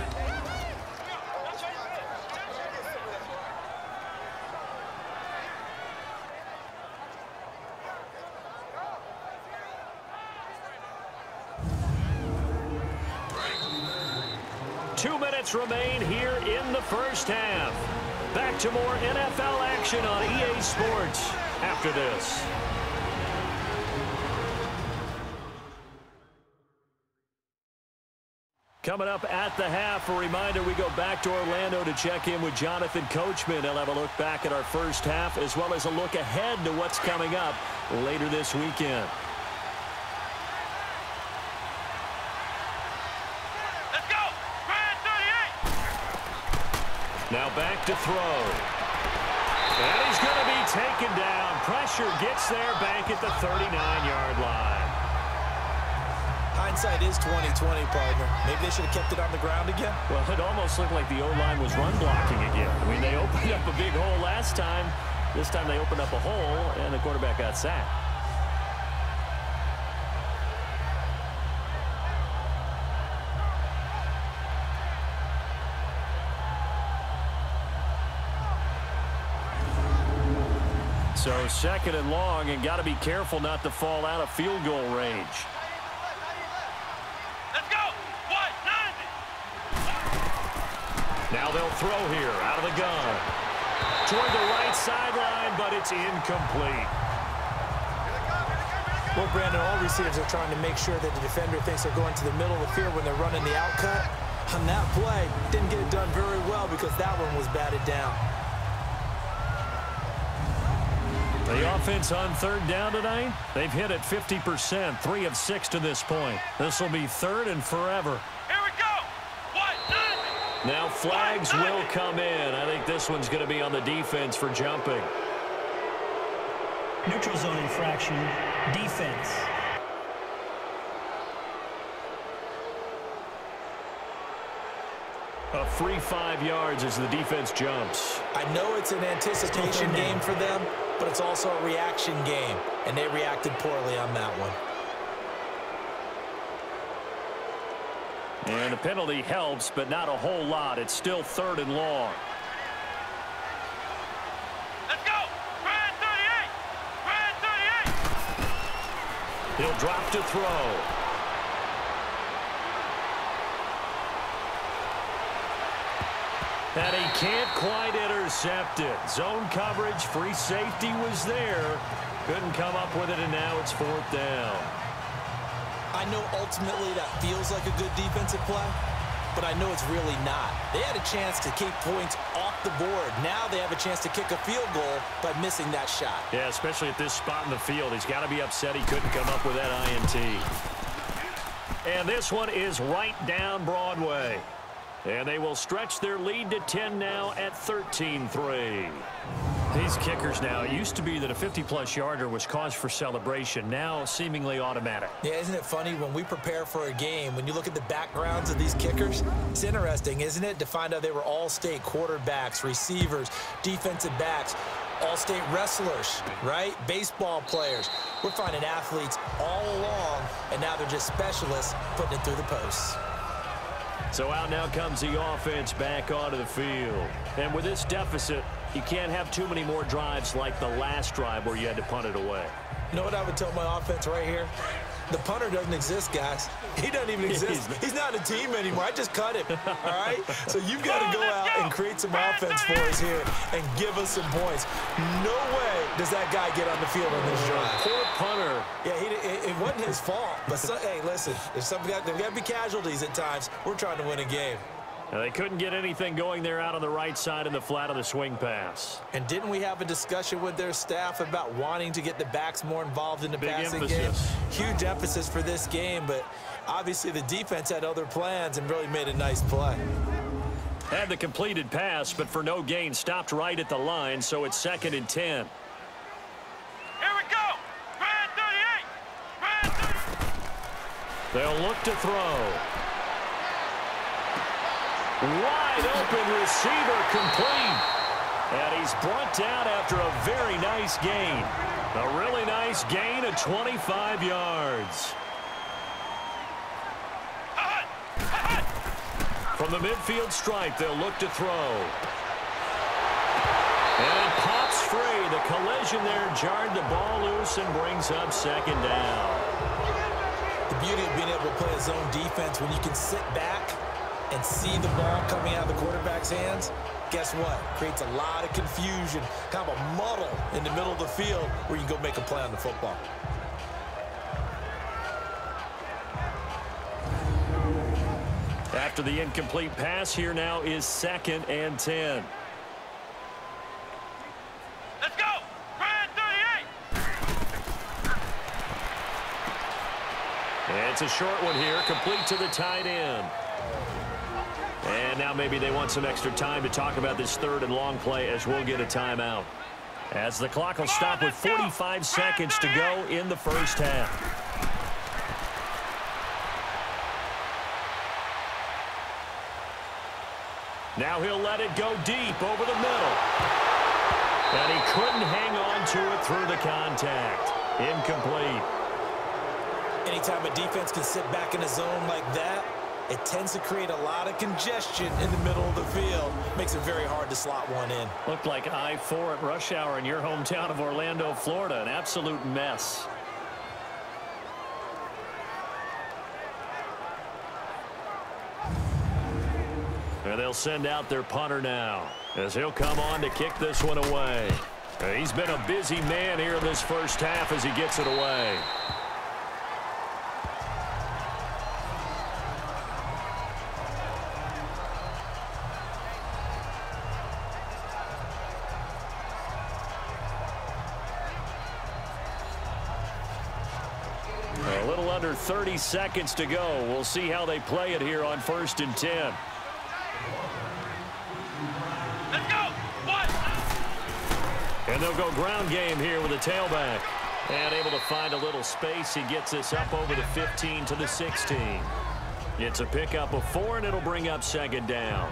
[SPEAKER 2] Two minutes remain here in the first half. Back to more NFL action on EA Sports after this. Coming up at the half, a reminder we go back to Orlando to check in with Jonathan Coachman. He'll have a look back at our first half as well as a look ahead to what's coming up later this weekend. Now back to throw. And he's going to be taken down. Pressure gets there back at the 39-yard line.
[SPEAKER 3] Hindsight is 20/20, partner. Maybe they should have kept it on the ground again.
[SPEAKER 2] Well, it almost looked like the O-line was run blocking again. I mean, they opened up a big hole last time. This time they opened up a hole, and the quarterback got sacked. So 2nd and long, and got to be careful not to fall out of field goal range.
[SPEAKER 4] Let's go. What?
[SPEAKER 2] Now they'll throw here out of the gun. Toward the right sideline, but it's incomplete.
[SPEAKER 3] Well, Brandon, all receivers are trying to make sure that the defender thinks they're going to the middle of the field when they're running the out cut. On that play, didn't get it done very well because that one was batted down.
[SPEAKER 2] The offense on 3rd down tonight, they've hit it 50%, 3 of 6 to this point. This will be 3rd and forever.
[SPEAKER 4] Here we go. What?
[SPEAKER 2] Now flags will come in. I think this one's going to be on the defense for jumping.
[SPEAKER 6] Neutral zone infraction, defense.
[SPEAKER 2] A free 5 yards as the defense jumps.
[SPEAKER 3] I know it's an anticipation game for them, but it's also a reaction game, and they reacted poorly on that one.
[SPEAKER 2] And the penalty helps, but not a whole lot. It's still 3rd and long.
[SPEAKER 4] Let's go. Try 38. Try 38.
[SPEAKER 2] He'll drop to throw. And he can't quite intercept it. Zone coverage, free safety was there. Couldn't come up with it, and now it's 4th down.
[SPEAKER 3] I know ultimately that feels like a good defensive play, but I know it's really not. They had a chance to keep points off the board. Now they have a chance to kick a field goal by missing that shot.
[SPEAKER 2] Yeah, especially at this spot in the field. He's got to be upset he couldn't come up with that INT. And this one is right down Broadway. And they will stretch their lead to 10 now at 13-3. These kickers now, it used to be that a 50-plus yarder was cause for celebration. Now seemingly automatic.
[SPEAKER 3] Yeah, isn't it funny when we prepare for a game, when you look at the backgrounds of these kickers, it's interesting, isn't it, to find out they were all-state quarterbacks, receivers, defensive backs, all-state wrestlers, right? Baseball players. We're finding athletes all along, and now they're just specialists putting it through the posts.
[SPEAKER 2] So out now comes the offense back onto the field. And with this deficit, you can't have too many more drives like the last drive where you had to punt it away.
[SPEAKER 3] You know what I would tell my offense right here? The punter doesn't exist, guys. He doesn't even exist. He's not a team anymore. I just cut him, all right? So you've got to go out and create some offense for us here and give us some points. No way does that guy get on the field on this drive.
[SPEAKER 2] Poor punter.
[SPEAKER 3] Yeah, it wasn't his fault. But, hey, listen, there's got to be casualties at times. We're trying to win a game.
[SPEAKER 2] Now, they couldn't get anything going there out on the right side in the flat of the swing pass.
[SPEAKER 3] And didn't we have a discussion with their staff about wanting to get the backs more involved in the passing game? Huge emphasis for this game, but obviously the defense had other plans and really made a nice play.
[SPEAKER 2] Had the completed pass, but for no gain, stopped right at the line, so it's 2nd and 10.
[SPEAKER 4] Here we go. Brand 38.
[SPEAKER 2] They'll look to throw. Wide open receiver complete. And he's brought down after a very nice gain. A really nice gain of 25 yards. From the midfield stripe, they'll look to throw. And it pops free. The collision there jarred the ball loose and brings up 2nd down.
[SPEAKER 3] The beauty of being able to play a zone defense when you can sit back and see the ball coming out of the quarterback's hands, guess what? Creates a lot of confusion, kind of a muddle in the middle of the field where you can go make a play on the football.
[SPEAKER 2] After the incomplete pass, here now is 2nd and 10.
[SPEAKER 4] Let's go. Brand 38.
[SPEAKER 2] And it's a short one here, complete to the tight end. And now maybe they want some extra time to talk about this 3rd and long play as we'll get a timeout. As the clock will stop with 45 seconds to go in the first half. Now he'll let it go deep over the middle. And he couldn't hang on to it through the contact. Incomplete.
[SPEAKER 3] Anytime a defense can sit back in a zone like that, it tends to create a lot of congestion in the middle of the field. Makes it very hard to slot one in.
[SPEAKER 2] Looked like I-4 at rush hour in your hometown of Orlando, Florida. An absolute mess. And they'll send out their punter now as he'll come on to kick this one away. He's been a busy man here in this first half as he gets it away. A little under 30 seconds to go. We'll see how they play it here on 1st and 10.
[SPEAKER 4] Let's go. What?
[SPEAKER 2] And they'll go ground game here with a tailback. And able to find a little space. He gets this up over the 15 to the 16. It's a pickup of 4, and it'll bring up 2nd down.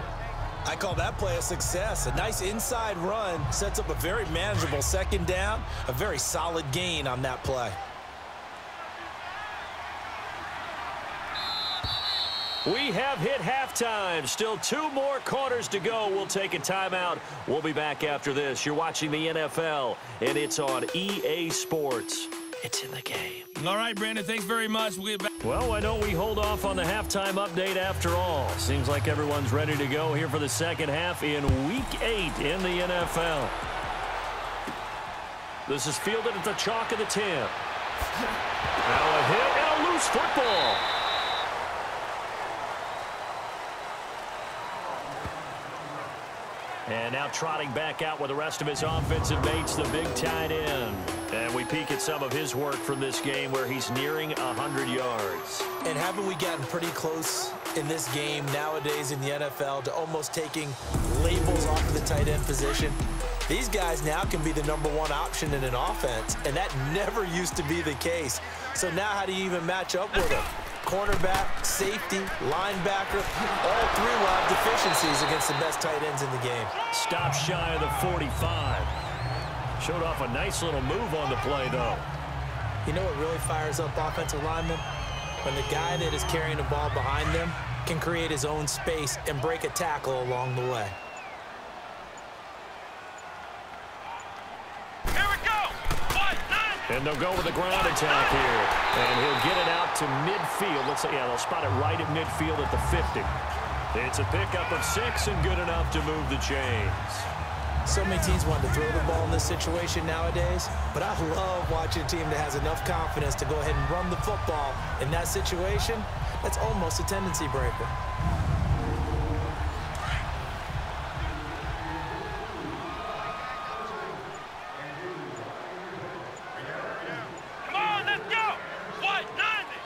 [SPEAKER 3] I call that play a success. A nice inside run sets up a very manageable 2nd down. A very solid gain on that play.
[SPEAKER 2] We have hit halftime. Still 2 more quarters to go. We'll take a timeout. We'll be back after this. You're watching the NFL, and it's on EA Sports. It's in the game.
[SPEAKER 1] All right, Brandon, thanks very much. We'll get back.
[SPEAKER 2] Well, why don't we hold off on the halftime update after all? Seems like everyone's ready to go here for the 2nd half in Week 8 in the NFL. This is fielded at the chalk of the 10. Now a hit and a loose football. And now trotting back out with the rest of his offensive mates, the big tight end. And we peek at some of his work from this game where he's nearing 100 yards.
[SPEAKER 3] And haven't we gotten pretty close in this game nowadays in the NFL to almost taking labels off of the tight end position? These guys now can be the #1 option in an offense, and that never used to be the case. So now how do you even match up with them? Cornerback, safety, linebacker, all three will have deficiencies against the best tight ends in the game.
[SPEAKER 2] Stop shy of the 45. Showed off a nice little move on the play, though.
[SPEAKER 3] You know what really fires up offensive linemen? When the guy that is carrying the ball behind them can create his own space and break a tackle along the way.
[SPEAKER 4] Here we go.
[SPEAKER 2] And they'll go with the ground attack here. And he'll get it out to midfield. Let's say, yeah, they'll spot it right at midfield at the 50. It's a pickup of 6 and good enough to move the chains.
[SPEAKER 3] So many teams want to throw the ball in this situation nowadays, but I love watching a team that has enough confidence to go ahead and run the football in that situation. That's almost a tendency breaker.
[SPEAKER 4] Come on, let's go. White 90.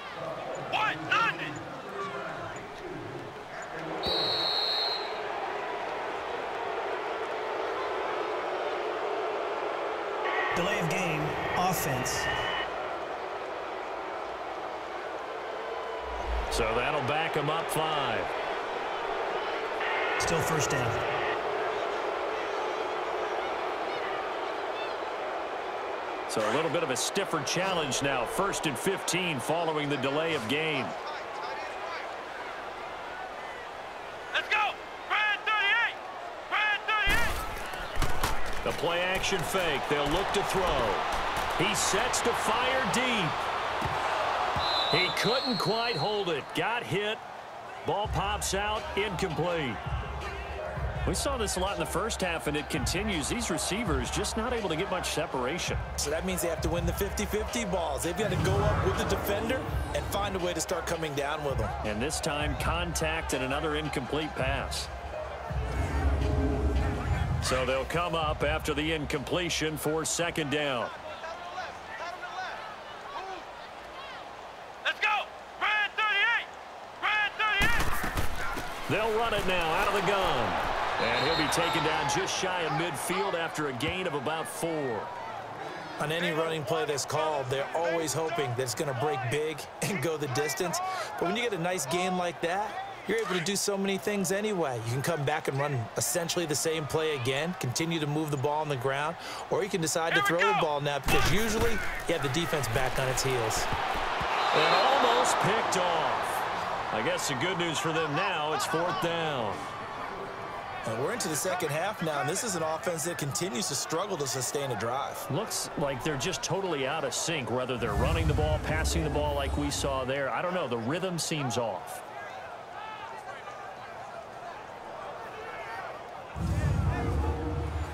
[SPEAKER 4] White 90.
[SPEAKER 6] Delay of game, offense.
[SPEAKER 2] So that'll back him up 5.
[SPEAKER 6] Still first down.
[SPEAKER 2] So a little bit of a stiffer challenge now. 1st and 15 following the delay of game.
[SPEAKER 4] Let's go. Grand 38. Grand 38.
[SPEAKER 2] The play action fake. They'll look to throw. He sets to fire deep. He couldn't quite hold it. Got hit. Ball pops out. Incomplete. We saw this a lot in the first half, and it continues. These receivers just not able to get much separation.
[SPEAKER 3] So that means they have to win the 50-50 balls. They've got to go up with the defender and find a way to start coming down with them.
[SPEAKER 2] And this time, contact and another incomplete pass. So they'll come up after the incompletion for 2nd down.
[SPEAKER 4] Let's go. Grand 38. Grand 38.
[SPEAKER 2] They'll run it now out of the gun. And he'll be taken down just shy of midfield after a gain of about 4.
[SPEAKER 3] On any running play that's called, they're always hoping that it's going to break big and go the distance. But when you get a nice gain like that, you're able to do so many things anyway. You can come back and run essentially the same play again, continue to move the ball on the ground, or you can decide to throw the ball now because usually you have the defense back on its heels.
[SPEAKER 2] And almost picked off. I guess the good news for them now, it's 4th down.
[SPEAKER 3] And we're into the second half now, and this is an offense that continues to struggle to sustain a drive.
[SPEAKER 2] Looks like they're just totally out of sync, whether they're running the ball, passing the ball like we saw there. I don't know. The rhythm seems off.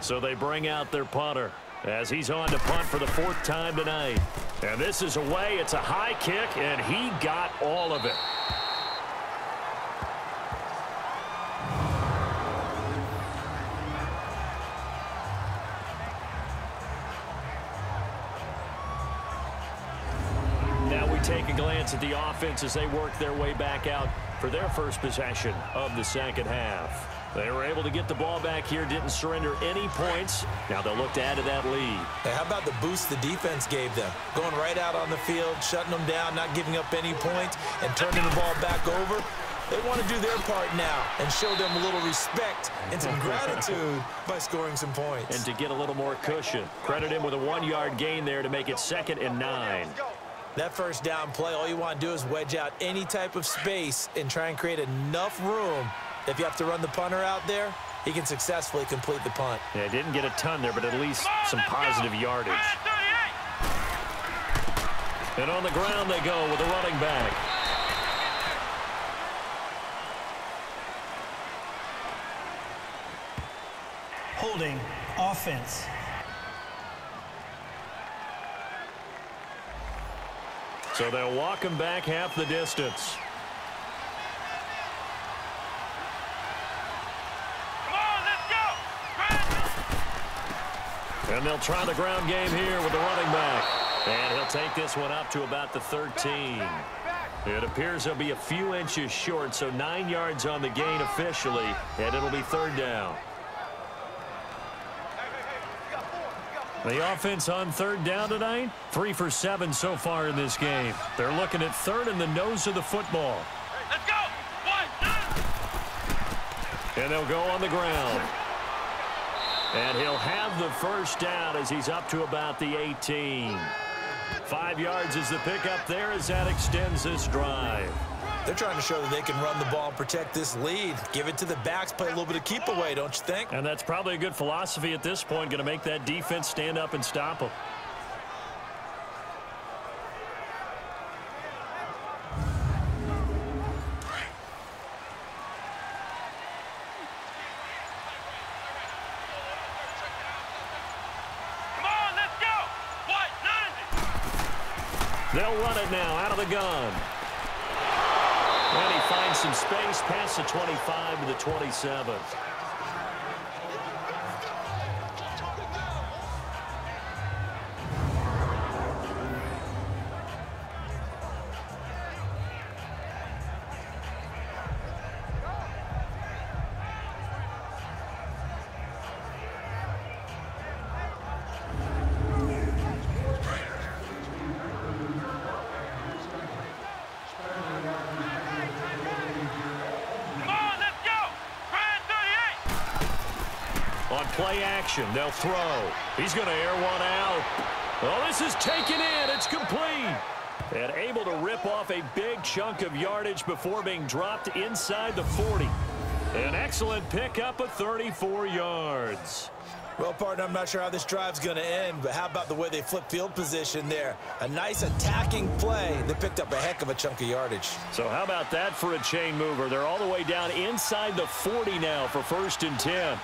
[SPEAKER 2] So they bring out their punter as he's on to punt for the 4th time tonight. And this is away. It's a high kick, and he got all of it. Take a glance at the offense as they work their way back out for their first possession of the second half. They were able to get the ball back here, didn't surrender any points. Now they'll look to add to that lead.
[SPEAKER 3] Hey, how about the boost the defense gave them? Going right out on the field, shutting them down, not giving up any points, and turning the ball back over. They want to do their part now and show them a little respect and some gratitude by scoring some points.
[SPEAKER 2] And to get a little more cushion. Credit him with a 1-yard gain there to make it 2nd and 9.
[SPEAKER 3] That first down play, all you want to do is wedge out any type of space and try and create enough room. If you have to run the punter out there, he can successfully complete the punt.
[SPEAKER 2] Yeah, didn't get a ton there, but at least some positive yardage. And on the ground they go with a running back.
[SPEAKER 6] Holding, offense.
[SPEAKER 2] So they'll walk him back half the distance.
[SPEAKER 4] Come on, let's go.
[SPEAKER 2] And they'll try the ground game here with the running back. And he'll take this one up to about the 13. It appears he'll be a few inches short, so 9 yards on the gain officially, and it'll be 3rd down. The offense on 3rd down tonight, 3 for 7 so far in this game. They're looking at 3rd in the nose of the football.
[SPEAKER 4] Let's go. 1, 9.
[SPEAKER 2] And they'll go on the ground. And he'll have the 1st down as he's up to about the 18. 5 yards is the pickup there as that extends this drive.
[SPEAKER 3] They're trying to show that they can run the ball and protect this lead. Give it to the backs, play a little bit of keep away, don't you think?
[SPEAKER 2] And that's probably a good philosophy at this point, going to make that defense stand up and stop them.
[SPEAKER 4] Come on, let's go. 1, 90.
[SPEAKER 2] They'll run it now out of the gun. And he finds some space past the 25 to the 27. On play action, they'll throw. He's going to air one out. Oh, this is taken in. It's complete. And able to rip off a big chunk of yardage before being dropped inside the 40. An excellent pickup of 34 yards.
[SPEAKER 3] Well, partner, I'm not sure how this drive's going to end, but how about the way they flip field position there? A nice attacking play. They picked up a heck of a chunk of yardage.
[SPEAKER 2] So how about that for a chain mover? They're all the way down inside the 40 now for 1st and 10.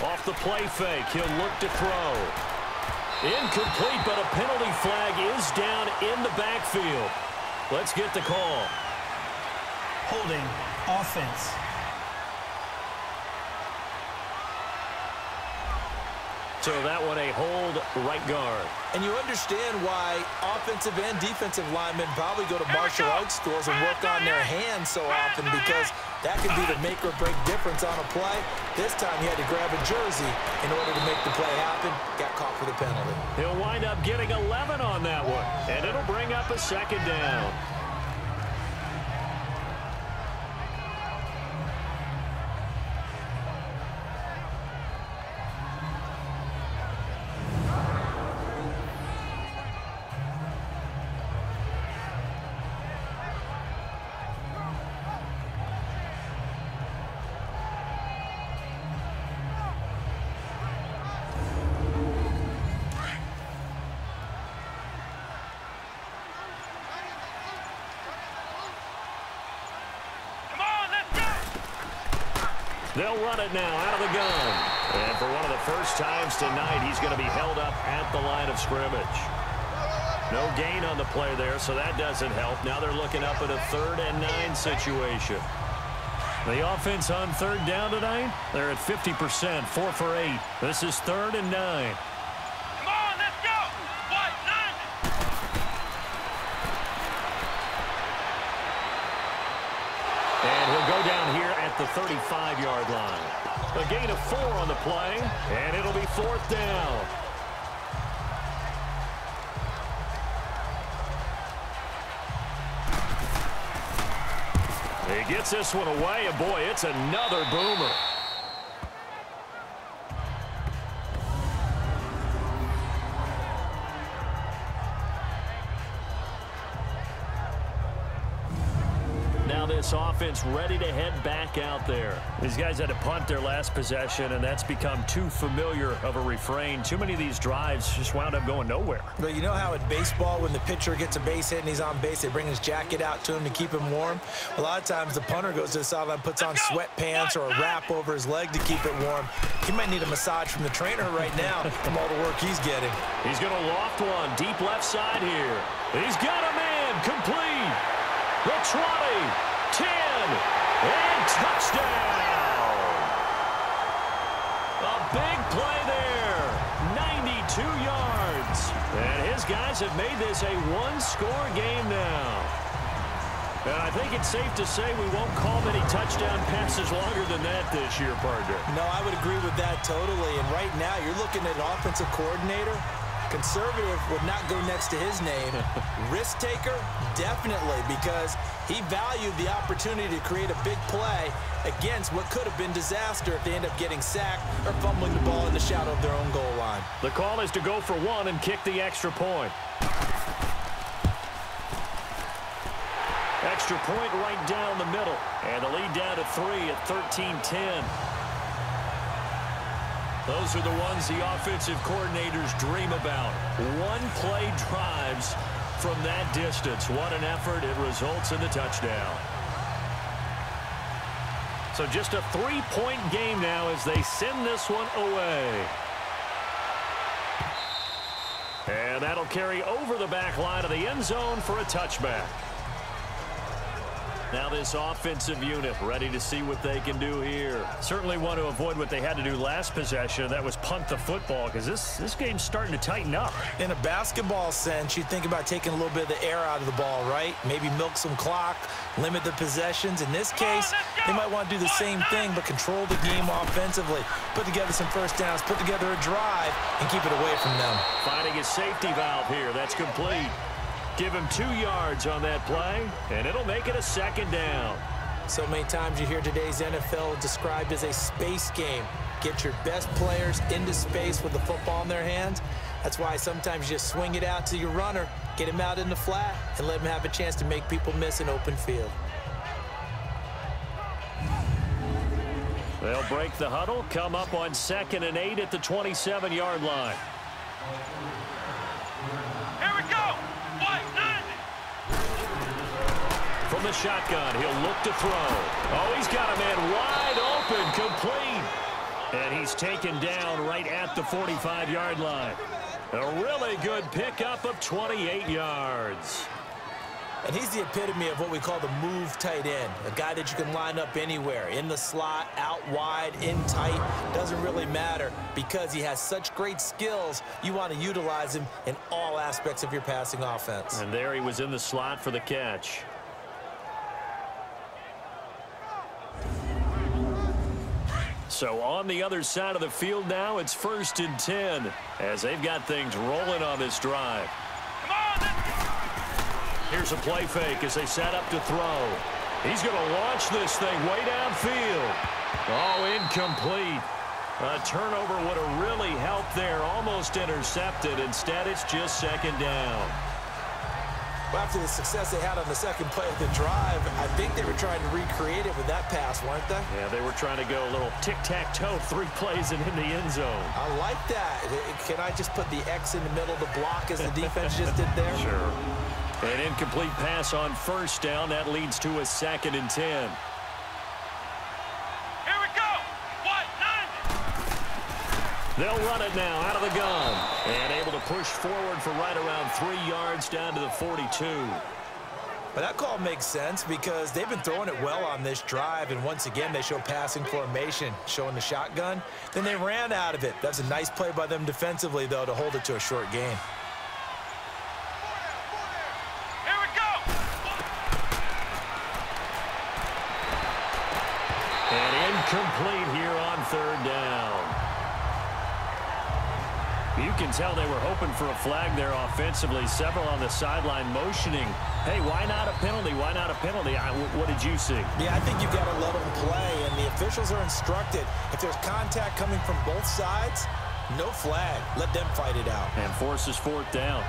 [SPEAKER 2] Off the play fake, he'll look to throw. Incomplete, but a penalty flag is down in the backfield. Let's get the call.
[SPEAKER 6] Holding offense.
[SPEAKER 2] So that one a hold right guard.
[SPEAKER 3] And you understand why offensive and defensive linemen probably go to martial arts schools and work on their hands so often, because that can be the make or break difference on a play. This time he had to grab a jersey in order to make the play happen. Got caught for the penalty.
[SPEAKER 2] He'll wind up getting 11 on that one, and it'll bring up a 2nd down. They'll run it now out of the gun. And for one of the first times tonight, he's going to be held up at the line of scrimmage. No gain on the play there, so that doesn't help. Now they're looking up at a 3rd and 9 situation. The offense on 3rd down tonight, they're at 50%, 4 for 8. This is 3rd and 9.
[SPEAKER 4] Come on, let's go. 1, 90.
[SPEAKER 2] And he'll go down here at the 35-yard line. A gain of 4 on the play, and it'll be 4th down. He gets this one away, and boy, it's another boomer. Now this offense ready to head back out there. These guys had to punt their last possession, and that's become too familiar of a refrain. Too many of these drives just wound up going nowhere.
[SPEAKER 3] But you know how in baseball, when the pitcher gets a base hit and he's on base, they bring his jacket out to him to keep him warm? A lot of times the punter goes to the sideline, puts on sweatpants or a wrap over his leg to keep it warm. He might need a massage from the trainer right now from all the work he's getting.
[SPEAKER 2] He's going to loft one deep left side here. He's got a man complete. The 20, 10, and touchdown. big play there. 92 yards. And his guys have made this a one-score game now. And I think it's safe to say we won't call many touchdown passes longer than that this year, partner.
[SPEAKER 3] No, I would agree with that totally. And right now, you're looking at an offensive coordinator. Conservative would not go next to his name. Risk taker, definitely, because he valued the opportunity to create a big play against what could have been disaster if they end up getting sacked or fumbling the ball in the shadow of their own goal line.
[SPEAKER 2] The call is to go for one and kick the extra point. Extra point right down the middle. And the lead down to 3 at 13-10. Those are the ones the offensive coordinators dream about. One-play drives from that distance. What an effort. It results in the touchdown. So just a 3-point game now as they send this one away. And that'll carry over the back line of the end zone for a touchback. Now this offensive unit ready to see what they can do here. Certainly want to avoid what they had to do last possession. That was punt the football, because this game's starting to tighten up.
[SPEAKER 3] In a basketball sense, you think about taking a little bit of the air out of the ball, right? Maybe milk some clock, limit the possessions. In this case, they might want to do the same thing, but control the game offensively. Put together some first downs, put together a drive, and keep it away from them.
[SPEAKER 2] Finding a safety valve here. That's complete. Give him 2 yards on that play, and it'll make it a second down.
[SPEAKER 3] So many times you hear today's NFL described as a space game. Get your best players into space with the football in their hands. That's why sometimes you just swing it out to your runner, get him out in the flat, and let him have a chance to make people miss an open field.
[SPEAKER 2] They'll break the huddle, come up on 2nd and 8 at the 27-yard line.
[SPEAKER 4] Here we go.
[SPEAKER 2] From the shotgun, he'll look to throw. Oh, he's got a man wide open, complete. And he's taken down right at the 45-yard line. A really good pickup of 28 yards.
[SPEAKER 3] And he's the epitome of what we call the move tight end, a guy that you can line up anywhere, in the slot, out wide, in tight, doesn't really matter because he has such great skills. You want to utilize him in all aspects of your passing offense.
[SPEAKER 2] And there he was in the slot for the catch. So on the other side of the field now, it's 1st and 10 as they've got things rolling on this drive. Here's a play fake as they set up to throw. He's going to launch this thing way downfield. Oh, incomplete. A turnover would have really helped there. Almost intercepted. Instead, it's just 2nd down.
[SPEAKER 3] Well, after the success they had on the second play of the drive, I think they were trying to recreate it with that pass, weren't they?
[SPEAKER 2] Yeah, they were trying to go a little tic-tac-toe, 3 plays and in the end zone.
[SPEAKER 3] I like that. Can I just put the X in the middle of the block as the defense just did there?
[SPEAKER 2] Sure. An incomplete pass on 1st down. That leads to a 2nd and 10.
[SPEAKER 4] Here we go.
[SPEAKER 2] They'll run it now out of the gun. And able to push forward for right around 3 yards down to the 42.
[SPEAKER 3] But that call makes sense because they've been throwing it well on this drive, and once again they show passing formation, showing the shotgun. Then they ran out of it. That's a nice play by them defensively, though, to hold it to a short gain.
[SPEAKER 4] Here we go.
[SPEAKER 2] And incomplete here on 3rd down. You can tell they were hoping for a flag there offensively. Several on the sideline motioning. Hey, why not a penalty? Why not a penalty? What did you see?
[SPEAKER 3] Yeah, I think you've got to let them play, and the officials are instructed. If there's contact coming from both sides, no flag. Let them fight it out.
[SPEAKER 2] And forces 4th down.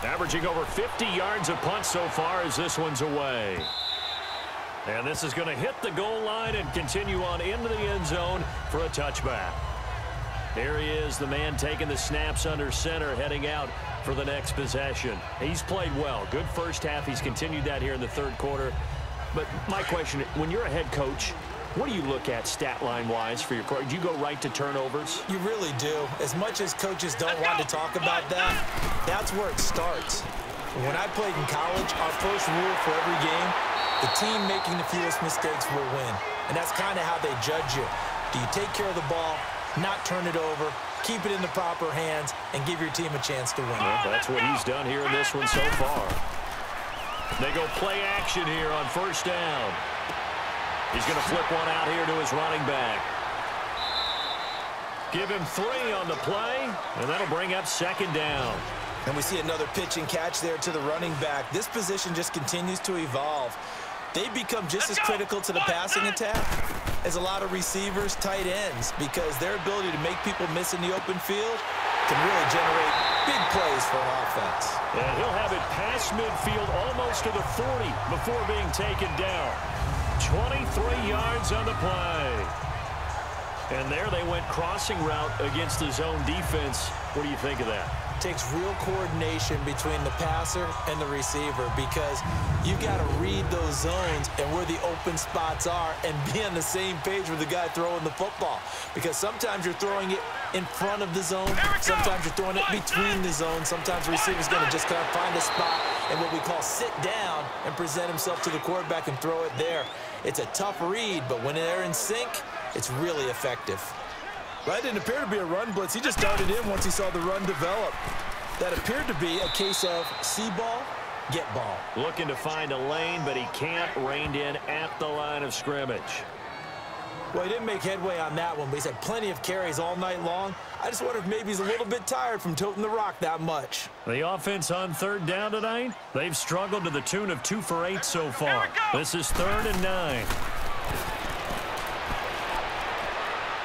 [SPEAKER 2] Averaging over 50 yards a punt so far as this one's away. And this is going to hit the goal line and continue on into the end zone for a touchback. Here he is, the man taking the snaps under center, heading out for the next possession. He's played well. Good first half. He's continued that here in the 3rd quarter. But my question, when you're a head coach, what do you look at stat line-wise for your program? Do you go right to turnovers?
[SPEAKER 3] You really do. As much as coaches don't want to talk about that, that's where it starts. When I played in college, our first rule for every game, the team making the fewest mistakes will win. And that's kind of how they judge you. Do you take care of the ball, not turn it over, keep it in the proper hands, and give your team a chance to win?
[SPEAKER 2] Well, that's what he's done here in this one so far. They go play action here on first down. He's going to flip one out here to his running back. Give him 3 on the play, and that'll bring up second down.
[SPEAKER 3] And we see another pitch and catch there to the running back. This position just continues to evolve. They become just as critical to the passing attack as a lot of receivers, tight ends, because their ability to make people miss in the open field can really generate big plays for an offense.
[SPEAKER 2] And he'll have it past midfield almost to the 40 before being taken down. 23 yards on the play. And there they went crossing route against the zone defense. What do you think of that?
[SPEAKER 3] Takes real coordination between the passer and the receiver, because you've got to read those zones and where the open spots are and be on the same page with the guy throwing the football. Because sometimes you're throwing it in front of the zone, sometimes you're throwing it between the zones, sometimes the receiver's going to just kind of find a spot and what we call sit down and present himself to the quarterback and throw it there. It's a tough read, but when they're in sync, it's really effective.
[SPEAKER 7] That didn't appear to be a run blitz. He just darted in once he saw the run develop. That appeared to be a case of see ball, get ball.
[SPEAKER 2] Looking to find a lane, but he can't, reined in at the line of scrimmage.
[SPEAKER 3] Well, he didn't make headway on that one, but he's had plenty of carries all night long. I just wonder if maybe he's a little bit tired from toting the rock that much.
[SPEAKER 2] The offense on third down tonight, they've struggled to the tune of 2 for 8 so far. This is 3rd and 9.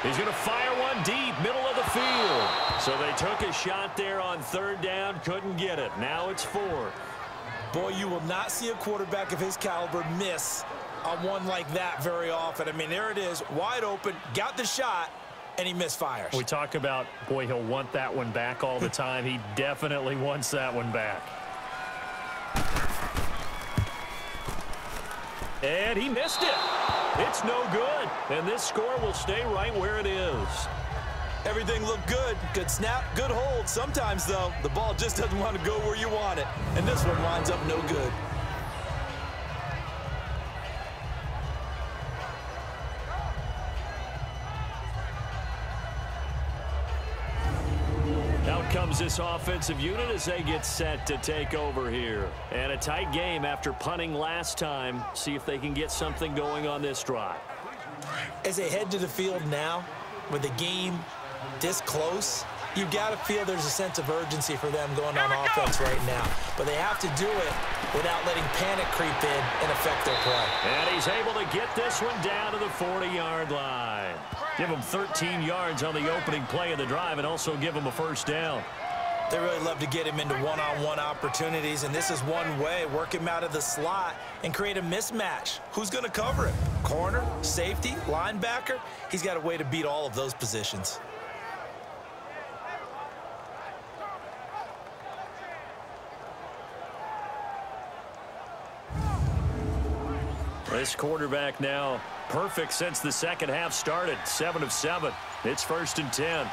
[SPEAKER 2] He's going to fire one deep, middle of the field. So they took a shot there on third down, couldn't get it. Now it's 4th.
[SPEAKER 3] Boy, you will not see a quarterback of his caliber miss on one like that very often. I mean, there it is, wide open, got the shot, and he misfires.
[SPEAKER 2] We talk about, boy, he'll want that one back all the time. He definitely wants that one back. And he missed it. It's no good. And this score will stay right where it is.
[SPEAKER 3] Everything looked good. Good snap, good hold. Sometimes, though, the ball just doesn't want to go where you want it. And this one winds up no good.
[SPEAKER 2] Out comes this offensive unit as they get set to take over here. And a tight game after punting last time. See if they can get something going on this drive.
[SPEAKER 3] As they head to the field now, with the game this close, you've got to feel there's a sense of urgency for them going on offense right now. But they have to do it without letting panic creep in and affect their play.
[SPEAKER 2] And he's able to get this one down to the 40-yard line. Give him 13 yards on the opening play of the drive and also give him a first down.
[SPEAKER 3] They really love to get him into one-on-one opportunities, and this is one way. Work him out of the slot and create a mismatch. Who's going to cover him? Corner, safety, linebacker? He's got a way to beat all of those positions.
[SPEAKER 2] This quarterback now perfect since the second half started. 7 of 7. It's 1st and 10.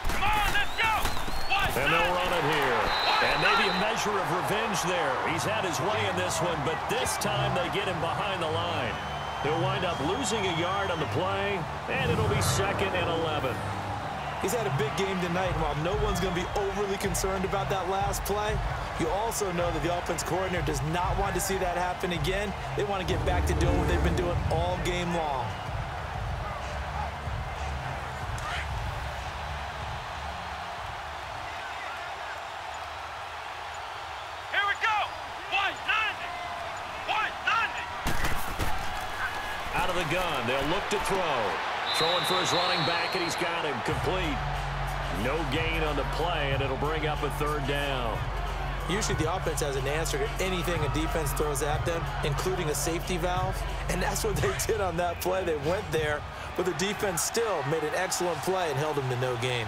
[SPEAKER 4] Come on, let's go.
[SPEAKER 2] And they'll run it here. And maybe a measure of revenge there. He's had his way in this one, but this time they get him behind the line. He'll wind up losing a yard on the play, and it'll be 2nd and 11.
[SPEAKER 3] He's had a big game tonight, and while no one's going to be overly concerned about that last play, you also know that the offense coordinator does not want to see that happen again. They want to get back to doing what they've been doing all game long.
[SPEAKER 4] Here we go. 190. 190.
[SPEAKER 2] Out of the gun, they'll look to throw. Throwing for his running back, and he's got him complete. No gain on the play, and it'll bring up a 3rd down.
[SPEAKER 3] Usually the offense has an answer to anything a defense throws at them, including a safety valve. And that's what they did on that play. They went there, but the defense still made an excellent play and held them to no gain.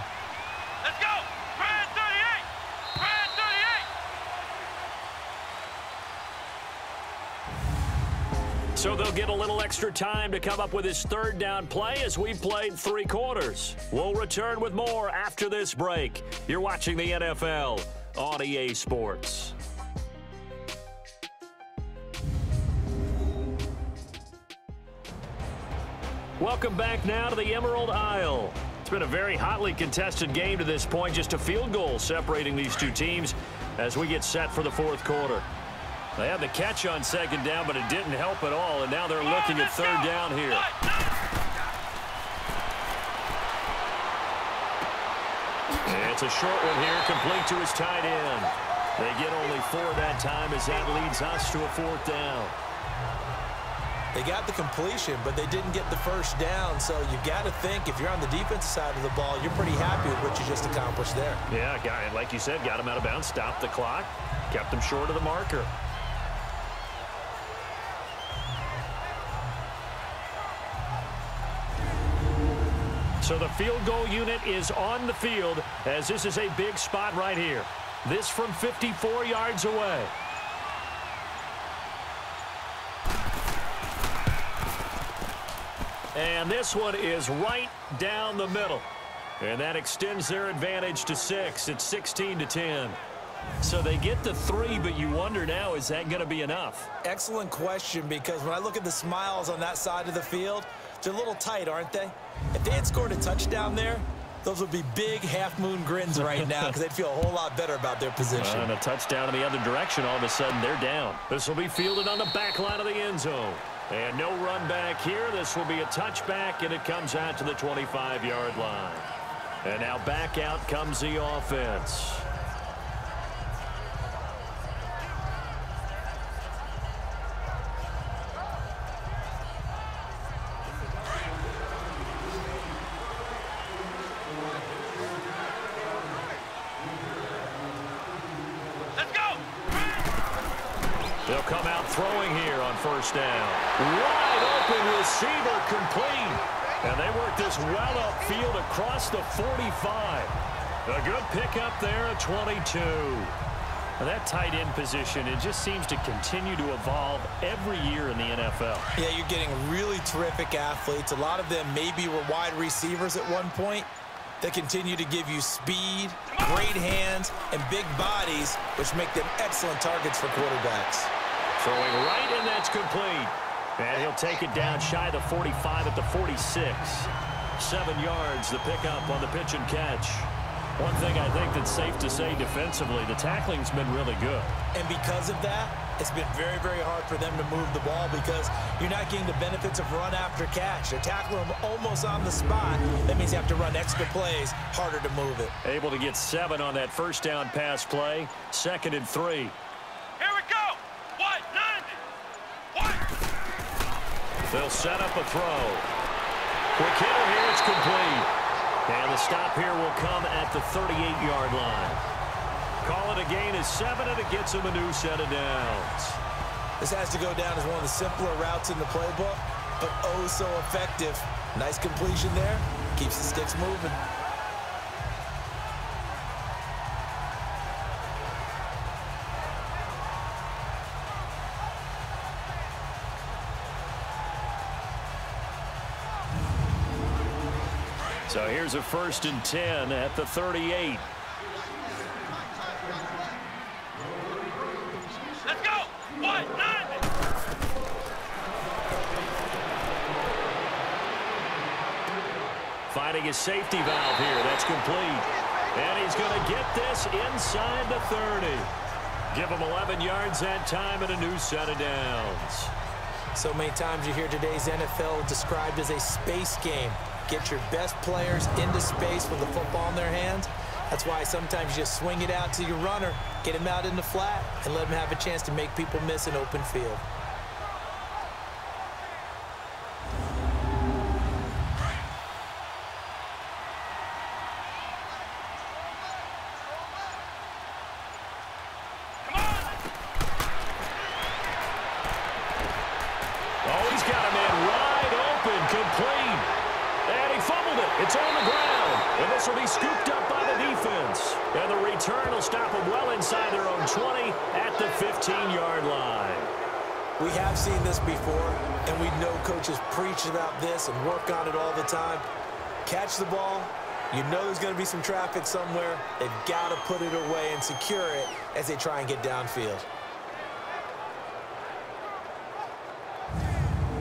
[SPEAKER 4] Let's go. Brad 38. Brad 38.
[SPEAKER 2] So they'll get a little extra time to come up with his 3rd down play as we've played 3 quarters. We'll return with more after this break. You're watching the NFL on EA Sports. Welcome back now to the Emerald Isle. It's been a very hotly contested game to this point. Just a field goal separating these two teams as we get set for the fourth quarter. They had the catch on second down, but it didn't help at all, and now they're looking at third down here. It's a short one here, complete to his tight end. They get only 4 that time as that leads us to a fourth down.
[SPEAKER 3] They got the completion, but they didn't get the first down, so you got to think if you're on the defensive side of the ball, you're pretty happy with what you just accomplished there.
[SPEAKER 2] Yeah, like you said, got him out of bounds, stopped the clock, kept him short of the marker. So the field goal unit is on the field as this is a big spot right here. This from 54 yards away. And this one is right down the middle. And that extends their advantage to 6. It's 16-10. So they get the 3, but you wonder now, is that going to be enough?
[SPEAKER 3] Excellent question, because when I look at the smiles on that side of the field, they're a little tight, aren't they? If they had scored a touchdown there, those would be big half-moon grins right now because they'd feel a whole lot better about their position.
[SPEAKER 2] And a touchdown in the other direction, all of a sudden they're down. This will be fielded on the back line of the end zone. And no run back here. This will be a touchback, and it comes out to the 25-yard line. And now back out comes the offense. They'll come out throwing here on first down. Wide open receiver complete. And they work this well upfield across the 45. A good pickup there at 22. Now that tight end position, it just seems to continue to evolve every year in the NFL.
[SPEAKER 3] Yeah, you're getting really terrific athletes. A lot of them maybe were wide receivers at one point. They continue to give you speed, great hands, and big bodies, which make them excellent targets for quarterbacks.
[SPEAKER 2] Throwing right, and that's complete. And he'll take it down shy of the 45 at the 46. 7 yards, the pickup on the pitch and catch. One thing I think that's safe to say defensively, the tackling's been really good.
[SPEAKER 3] And because of that, it's been very, very hard for them to move the ball because you're not getting the benefits of run after catch. They're tackling them almost on the spot. That means you have to run extra plays, harder to move it.
[SPEAKER 2] Able to get 7 on that first down pass play. 2nd and 3.
[SPEAKER 4] Here we go. 190.
[SPEAKER 2] They'll set up a throw. Quick hitter here, it's complete. And the stop here will come at the 38-yard line. Call it a gain of 7, and it gets him a new set of downs.
[SPEAKER 3] This has to go down as one of the simpler routes in the playbook, but oh so effective. Nice completion there. Keeps the sticks moving.
[SPEAKER 2] So here's a 1st and 10 at the 38.
[SPEAKER 4] Let's go. 190.
[SPEAKER 2] Finding his safety valve here. That's complete. And he's going to get this inside the 30. Give him 11 yards that time and a new set of downs.
[SPEAKER 3] So many times you hear today's NFL described as a space game. Get your best players into space with the football in their hands. That's why sometimes you just swing it out to your runner, get him out in the flat, and let him have a chance to make people miss an open field.
[SPEAKER 2] Oh, he's got a man wide open, complete. And he fumbled it. It's on the ground. And this will be scooped up by the defense. And the return will stop them well inside their own 20 at the 15-yard line.
[SPEAKER 3] We have seen this before, and we know coaches preach about this and work on it all the time. Catch the ball, You know there's going to be some traffic somewhere. They've got to put it away and secure it as they try and get downfield.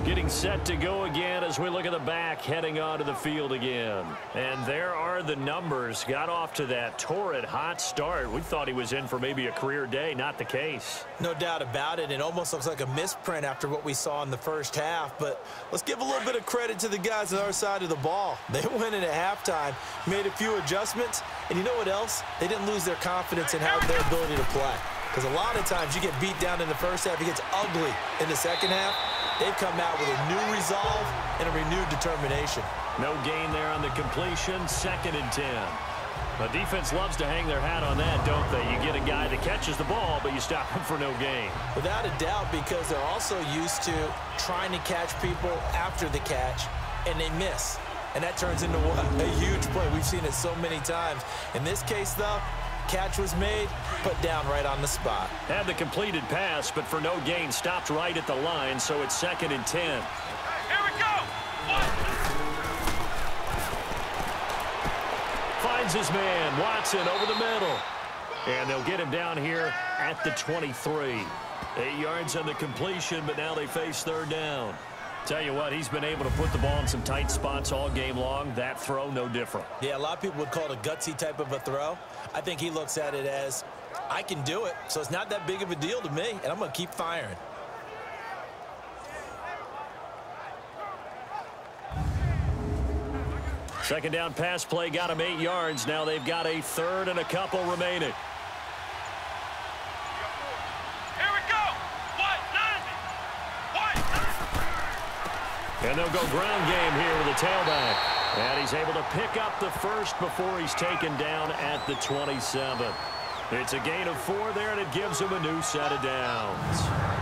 [SPEAKER 2] Getting set to go again as we look at the back heading onto the field again. And there are the numbers. Got off to that torrid hot start. We thought he was in for maybe a career day. Not the case.
[SPEAKER 3] No doubt about it. It almost looks like a misprint after what we saw in the first half. But let's give a little bit of credit to the guys on our side of the ball. They went in at halftime, made a few adjustments. And you know what else? They didn't lose their confidence in their ability to play. Because a lot of times you get beat down in the first half, it gets ugly in the second half. They've come out with a new resolve and a renewed determination.
[SPEAKER 2] No gain there on the completion, 2nd and 10. The defense loves to hang their hat on that, don't they? You get a guy that catches the ball, but you stop him for no gain.
[SPEAKER 3] Without a doubt, because they're also used to trying to catch people after the catch, and they miss. And that turns into what? A huge play. We've seen it so many times. In this case, though, catch was made, put down right on the spot.
[SPEAKER 2] Had the completed pass, but for no gain, stopped right at the line, so it's 2nd and 10.
[SPEAKER 4] Here we go.
[SPEAKER 2] Finds his man, Watson, over the middle. And they'll get him down here at the 23. 8 yards on the completion, but now they face 3rd down. Tell you what, he's been able to put the ball in some tight spots all game long. That throw, no different.
[SPEAKER 3] Yeah, a lot of people would call it a gutsy type of a throw. I think he looks at it as, I can do it, so it's not that big of a deal to me, and I'm going to keep firing.
[SPEAKER 2] Second down pass play got him 8 yards. Now they've got a 3rd and a couple remaining. And they'll go ground game here with a tailback. And he's able to pick up the first before he's taken down at the 27. It's a gain of 4 there, and it gives him a new set of downs.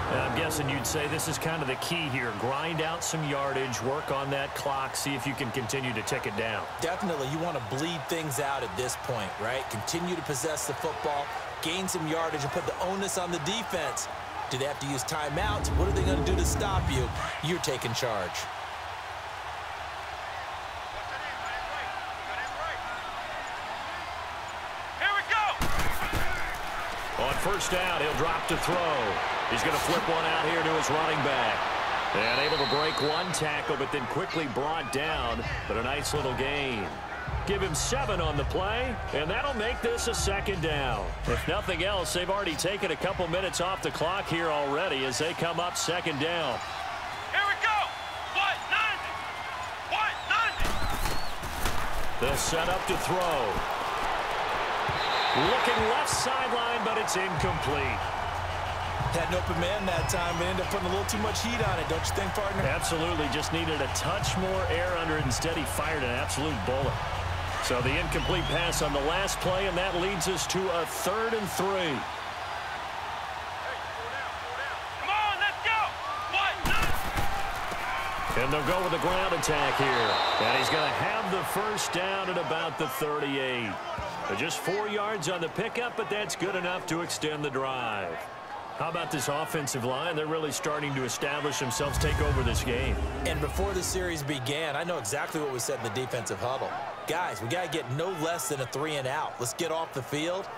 [SPEAKER 2] And I'm guessing you'd say this is kind of the key here. Grind out some yardage, work on that clock, see if you can continue to tick it down.
[SPEAKER 3] Definitely. You want to bleed things out at this point, right? Continue to possess the football, gain some yardage, and put the onus on the defense. Do they have to use timeouts? What are they going to do to stop you? You're taking charge.
[SPEAKER 4] Here we go.
[SPEAKER 2] On 1st down, he'll drop to throw. He's going to flip one out here to his running back. And able to break one tackle, but then quickly brought down. But a nice little gain. Give him 7 on the play, and that'll make this a 2nd down. If nothing else, they've already taken a couple minutes off the clock here already as they come up 2nd down.
[SPEAKER 4] Here we go.
[SPEAKER 2] The setup to throw. Looking left sideline, but it's incomplete.
[SPEAKER 3] Had an open man that time, but ended up putting a little too much heat on it, don't you think, partner?
[SPEAKER 2] Absolutely. Just needed a touch more air under it. Instead, he fired an absolute bullet. So the incomplete pass on the last play, and that leads us to a 3rd and 3.
[SPEAKER 4] Come on, let's go.
[SPEAKER 2] And they'll go with the ground attack here. And he's going to have the first down at about the 38. Just 4 yards on the pickup, but that's good enough to extend the drive. How about this offensive line? They're really starting to establish themselves, take over this game.
[SPEAKER 3] And before the series began, I know exactly what we said in the defensive huddle. Guys, we got to get no less than a 3 and out. Let's get off the field.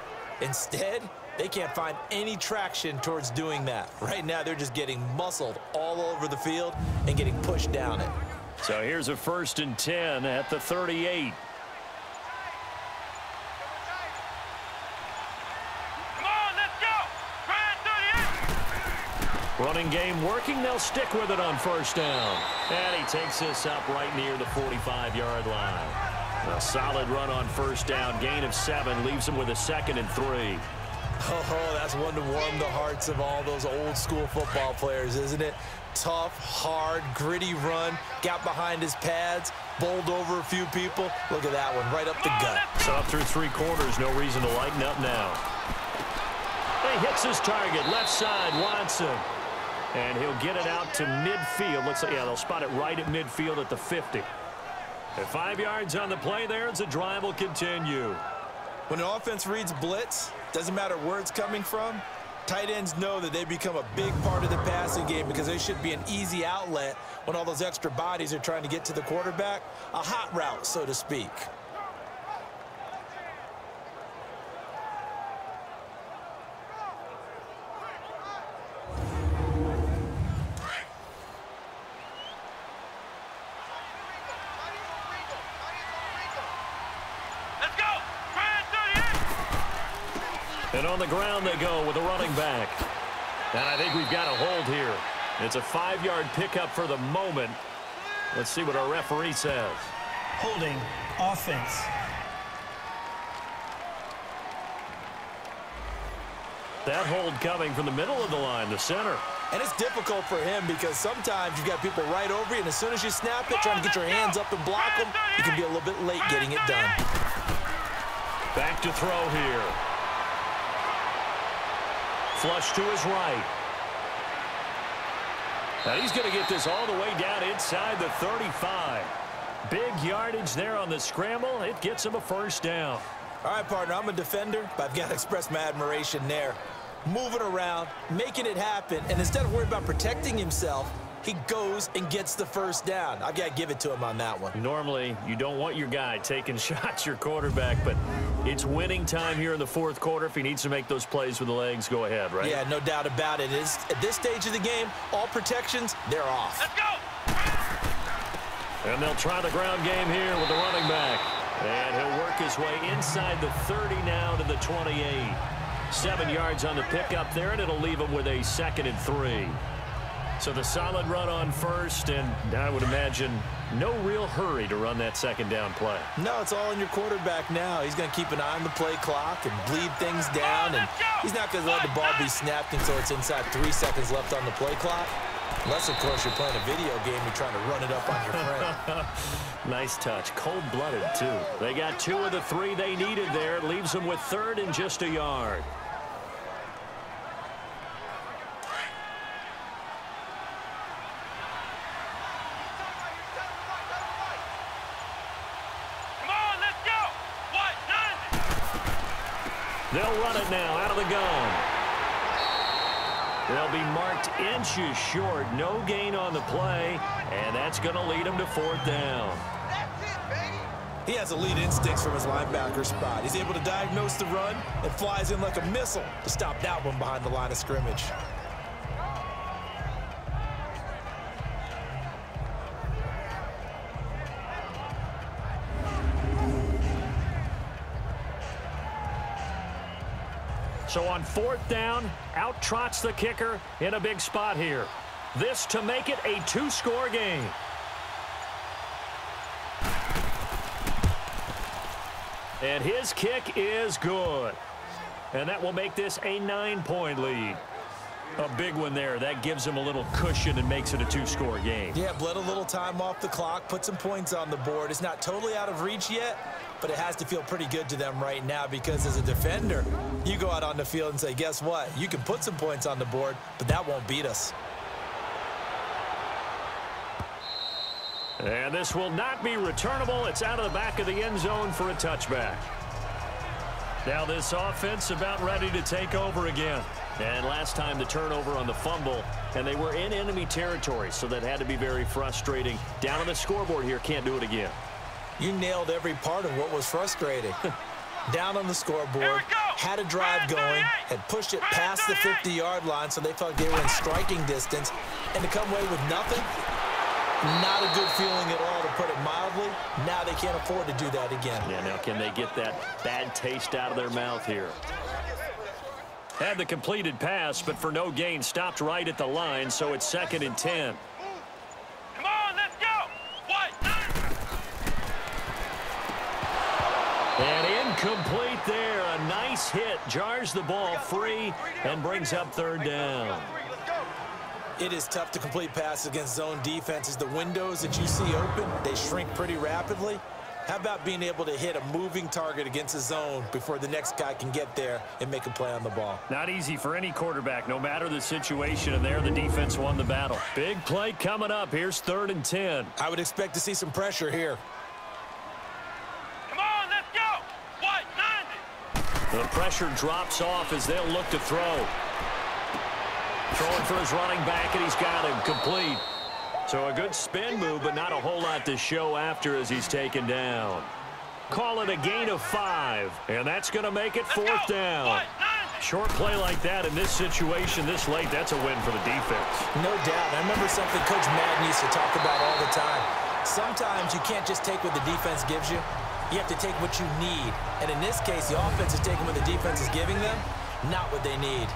[SPEAKER 3] Instead, they can't find any traction towards doing that. Right now, they're just getting muscled all over the field and getting pushed down it.
[SPEAKER 2] So here's a 1st and 10 at the 38. Running game working. They'll stick with it on 1st down. And he takes this up right near the 45-yard line. A solid run on 1st down. Gain of 7 leaves him with a 2nd and 3.
[SPEAKER 3] Oh, that's one to warm the hearts of all those old-school football players, isn't it? Tough, hard, gritty run. Got behind his pads. Bowled over a few people. Look at that one, right up the gut.
[SPEAKER 2] So up through 3 quarters, no reason to lighten up now. He hits his target, left side, Watson. And he'll get it out to midfield. Looks like, yeah, they'll spot it right at midfield at the 50. At 5 yards on the play there, as the drive will continue.
[SPEAKER 3] When an offense reads blitz, doesn't matter where it's coming from, tight ends know that they become a big part of the passing game because they should be an easy outlet when all those extra bodies are trying to get to the quarterback. A hot route, so to speak.
[SPEAKER 2] And on the ground they go with a running back. And I think we've got a hold here. It's a 5-yard pickup for the moment. Let's see what our referee says.
[SPEAKER 6] Holding offense.
[SPEAKER 2] That hold coming from the middle of the line, the center.
[SPEAKER 3] And it's difficult for him because sometimes you've got people right over you, and as soon as you snap it, trying to get your hands up and block them, you can be a little bit late getting it done.
[SPEAKER 2] Back to throw here. Flush to his right. And he's going to get this all the way down inside the 35. Big yardage there on the scramble. It gets him a first down.
[SPEAKER 3] All right, partner, I'm a defender, but I've got to express my admiration there. Moving around, making it happen, and instead of worrying about protecting himself, he goes and gets the first down. I've got to give it to him on that one.
[SPEAKER 2] Normally, you don't want your guy taking shots, your quarterback, but it's winning time here in the fourth quarter. If he needs to make those plays with the legs, go ahead, right?
[SPEAKER 3] Yeah, no doubt about it. At this stage of the game, all protections, they're off.
[SPEAKER 4] Let's go.
[SPEAKER 2] And they'll try the ground game here with the running back. And he'll work his way inside the 30 now to the 28. 7 yards on the pickup there, and it'll leave him with a 2nd and 3. So the solid run on first, and I would imagine no real hurry to run that 2nd down play.
[SPEAKER 3] No, it's all in your quarterback now. He's going to keep an eye on the play clock and bleed things down, and he's not going to let the ball be snapped until it's inside 3 seconds left on the play clock. Unless, of course, you're playing a video game and trying to run it up on your friend.
[SPEAKER 2] Nice touch. Cold-blooded, too. They got 2 of the 3 they needed there. It leaves them with 3rd and just a yard.
[SPEAKER 4] Come on, let's go. What? None.
[SPEAKER 2] They'll run it now out of the gun. They'll be marked inches short. No gain on the play, and that's going to lead them to 4th down.
[SPEAKER 3] He has elite instincts from his linebacker spot. He's able to diagnose the run and flies in like a missile to stop that one behind the line of scrimmage.
[SPEAKER 2] So on 4th down, out trots the kicker in a big spot here. This to make it a 2-score game. And his kick is good. And that will make this a 9-point lead. A big one there. That gives him a little cushion and makes it a 2-score game.
[SPEAKER 3] Yeah, bled a little time off the clock, put some points on the board. It's not totally out of reach yet, but it has to feel pretty good to them right now because as a defender, you go out on the field and say, guess what? You can put some points on the board, but that won't beat us.
[SPEAKER 2] And this will not be returnable. It's out of the back of the end zone for a touchback. Now this offense about ready to take over again. And last time the turnover on the fumble, and they were in enemy territory, so that had to be very frustrating. Down on the scoreboard here, can't do it again.
[SPEAKER 3] You nailed every part of what was frustrating. Down on the scoreboard, had a drive going, had pushed it past the 50-yard line so they felt like they were in striking distance, and to come away with nothing, not a good feeling at all, to put it mildly. Now they can't afford to do that again.
[SPEAKER 2] Yeah, now can they get that bad taste out of their mouth here? Had the completed pass, but for no gain, stopped right at the line, so it's 2nd and 10.
[SPEAKER 4] Come on, let's go. What?
[SPEAKER 2] And incomplete there. A nice hit. Jars the ball free and brings up 3rd down.
[SPEAKER 3] It is tough to complete passes against zone defenses. The windows that you see open, they shrink pretty rapidly. How about being able to hit a moving target against a zone before the next guy can get there and make a play on the ball?
[SPEAKER 2] Not easy for any quarterback, no matter the situation, and there the defense won the battle. Big play coming up. Here's 3rd and 10.
[SPEAKER 3] I would expect to see some pressure here.
[SPEAKER 4] Come on, let's go. What? 90.
[SPEAKER 2] The pressure drops off as they'll look to throw. Throwing for his running back, and he's got him complete. So a good spin move, but not a whole lot to show after as he's taken down. Call it a gain of 5, and that's going to make it 4th down. Short play like that in this situation this late, that's a win for the defense.
[SPEAKER 3] No doubt. I remember something Coach Madden used to talk about all the time. Sometimes you can't just take what the defense gives you. You have to take what you need. And in this case, the offense is taking what the defense is giving them, not what they need.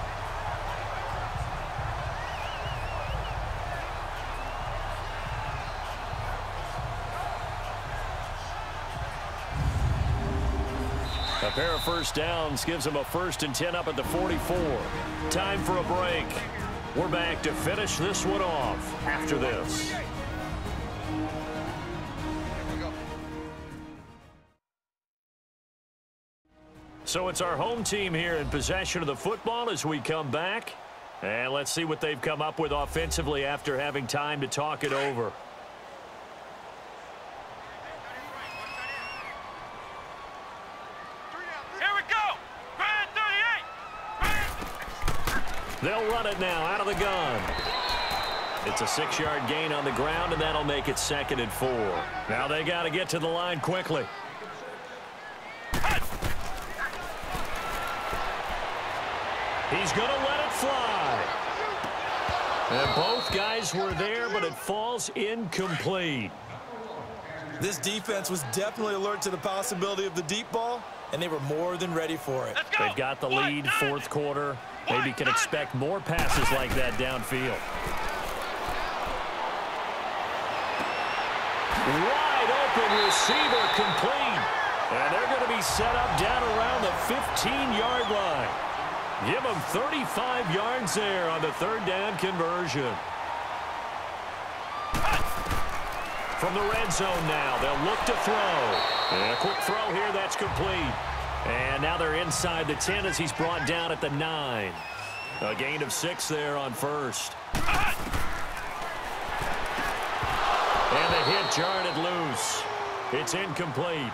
[SPEAKER 2] A pair of first downs gives them a 1st and 10 up at the 44. Time for a break. We're back to finish this one off after this. So it's our home team here in possession of the football as we come back. And let's see what they've come up with offensively after having time to talk it over.
[SPEAKER 4] Here we go. Red 38.
[SPEAKER 2] They'll run it now out of the gun. It's a 6-yard gain on the ground, and that'll make it 2nd and 4. Now they got to get to the line quickly. He's going to let it fly. And both guys were there, but it falls incomplete.
[SPEAKER 3] This defense was definitely alert to the possibility of the deep ball, and they were more than ready for it.
[SPEAKER 2] They've got the lead, 4th quarter. Maybe can expect more passes like that downfield. Wide open receiver complete. And they're going to be set up down around the 15-yard line. Give them 35 yards there on the 3rd down conversion. From the red zone now, they'll look to throw. And a quick throw here, that's complete. And now they're inside the 10 as he's brought down at the 9. A gain of 6 there on 1st. And the hit jarred it loose. It's incomplete.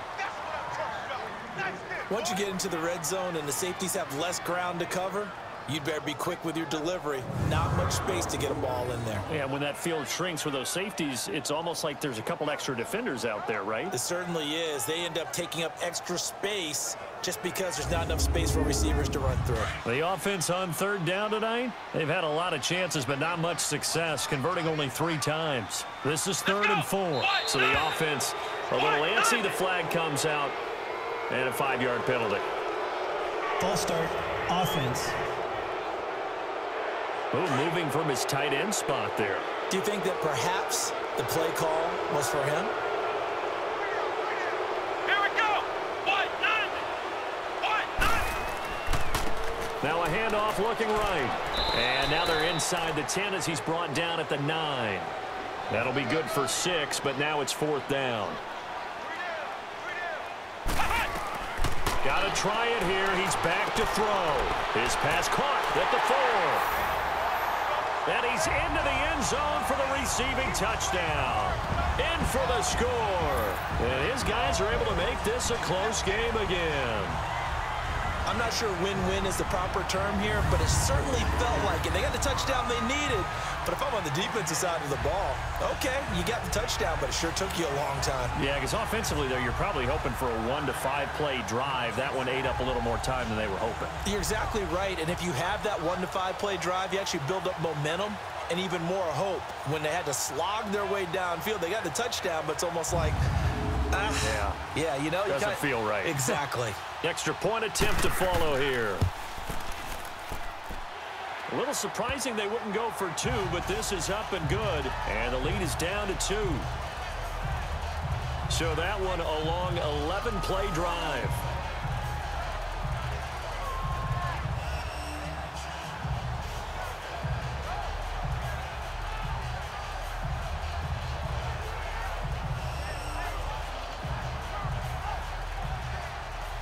[SPEAKER 3] Once you get into the red zone and the safeties have less ground to cover, you'd better be quick with your delivery. Not much space to get a ball in there.
[SPEAKER 2] Yeah, when that field shrinks with those safeties, it's almost like there's a couple extra defenders out there, right?
[SPEAKER 3] It certainly is. They end up taking up extra space just because there's not enough space for receivers to run through.
[SPEAKER 2] The offense on 3rd down tonight, they've had a lot of chances, but not much success, converting only 3 times. This is 3rd and 4. So the offense a little antsy. The flag comes out. And a 5-yard penalty.
[SPEAKER 6] False start, offense.
[SPEAKER 2] Oh, moving from his tight end spot there.
[SPEAKER 3] Do you think that perhaps the play call was for him?
[SPEAKER 4] Here we go.
[SPEAKER 2] Now a handoff looking right. And now they're inside the 10 as he's brought down at the 9. That'll be good for 6, but now it's 4th down. Got to try it here. He's back to throw. His pass caught at the 4. And he's into the end zone for the receiving touchdown. In for the score. And his guys are able to make this a close game again.
[SPEAKER 3] I'm not sure win-win is the proper term here, but it certainly felt like it. They got the touchdown they needed, but if I'm on the defensive side of the ball, okay, you got the touchdown, but it sure took you a long time.
[SPEAKER 2] Yeah, because offensively, though, you're probably hoping for a 1 to 5 play drive. That one ate up a little more time than they were hoping.
[SPEAKER 3] You're exactly right, and if you have that 1 to 5 play drive, you actually build up momentum and even more hope. When they had to slog their way downfield, they got the touchdown, but it's almost like, yeah, you know,
[SPEAKER 2] doesn't feel right.
[SPEAKER 3] Exactly.
[SPEAKER 2] Extra point attempt to follow here. A little surprising they wouldn't go for 2, but this is up and good. And the lead is down to 2. So that one a long 11-play drive.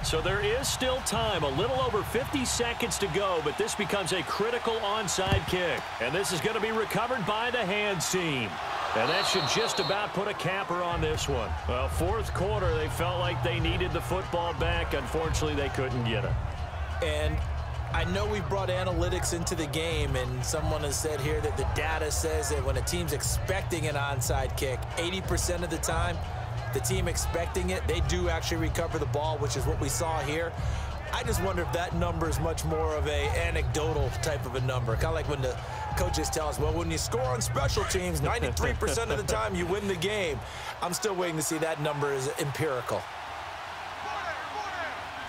[SPEAKER 2] So there is still time, a little over 50 seconds to go, but this becomes a critical onside kick. And this is going to be recovered by the hands team. And that should just about put a capper on this one. Well, 4th quarter, they felt like they needed the football back. Unfortunately, they couldn't get it.
[SPEAKER 3] And I know we've brought analytics into the game, and someone has said here that the data says that when a team's expecting an onside kick, 80% of the time, the team expecting it, they do actually recover the ball, which is what we saw here. I just wonder if that number is much more of a anecdotal type of a number. Kind of like when the coaches tell us, well, when you score on special teams, 93% of the time you win the game. I'm still waiting to see that number is empirical.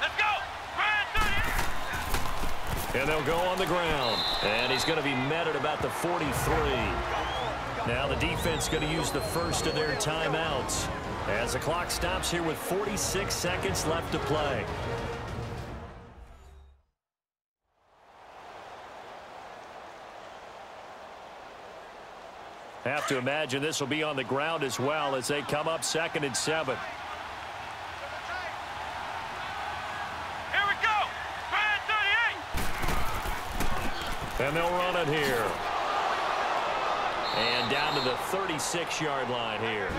[SPEAKER 4] Let's go.
[SPEAKER 2] And they'll go on the ground. And he's going to be met at about the 43. Now the defense going to use the first of their timeouts as the clock stops here with 46 seconds left to play. Have to imagine this will be on the ground as well as they come up 2nd and 7.
[SPEAKER 4] Here we go. Red 38.
[SPEAKER 2] And they'll run it here. And down to the 36-yard line here.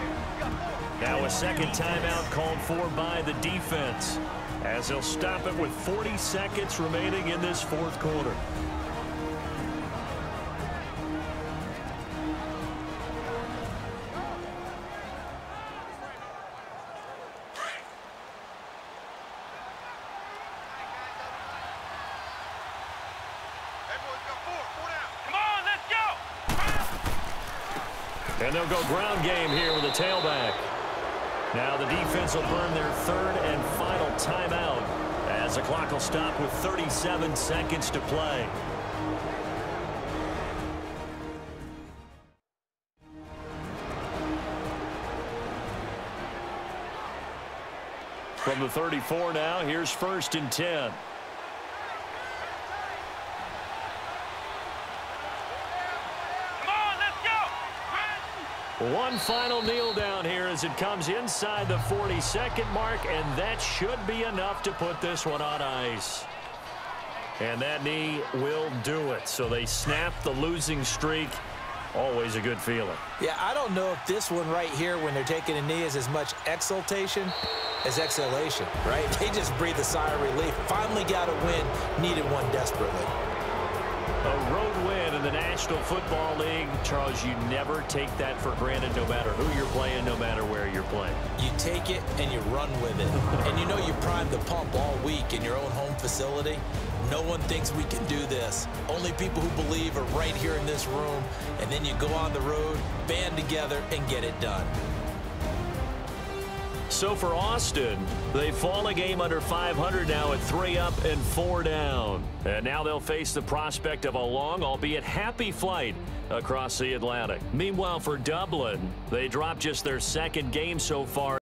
[SPEAKER 2] Now a second timeout called for by the defense as they'll stop it with 40 seconds remaining in this 4th quarter. And they'll go ground game here with a tailback. Now the defense will burn their 3rd and final timeout as the clock will stop with 37 seconds to play. From the 34 now, here's 1st and 10. One final kneel down here as it comes inside the 40-second mark, and that should be enough to put this one on ice. And that knee will do it. So they snap the losing streak. Always a good feeling.
[SPEAKER 3] Yeah, I don't know if this one right here when they're taking a knee is as much exultation as exhalation, right? They just breathe a sigh of relief. Finally got a win. Needed one desperately.
[SPEAKER 2] A road win in the National Football League. Charles, you never take that for granted no matter who you're playing, no matter where you're playing.
[SPEAKER 3] You take it and you run with it. And you know you primed the pump all week in your own home facility. No one thinks we can do this. Only people who believe are right here in this room. And then you go on the road, band together, and get it done.
[SPEAKER 2] So for Austin, they fall a game under 500 now at 3 up and 4 down. And now they'll face the prospect of a long, albeit happy flight across the Atlantic. Meanwhile, for Dublin, they dropped just their 2nd game so far.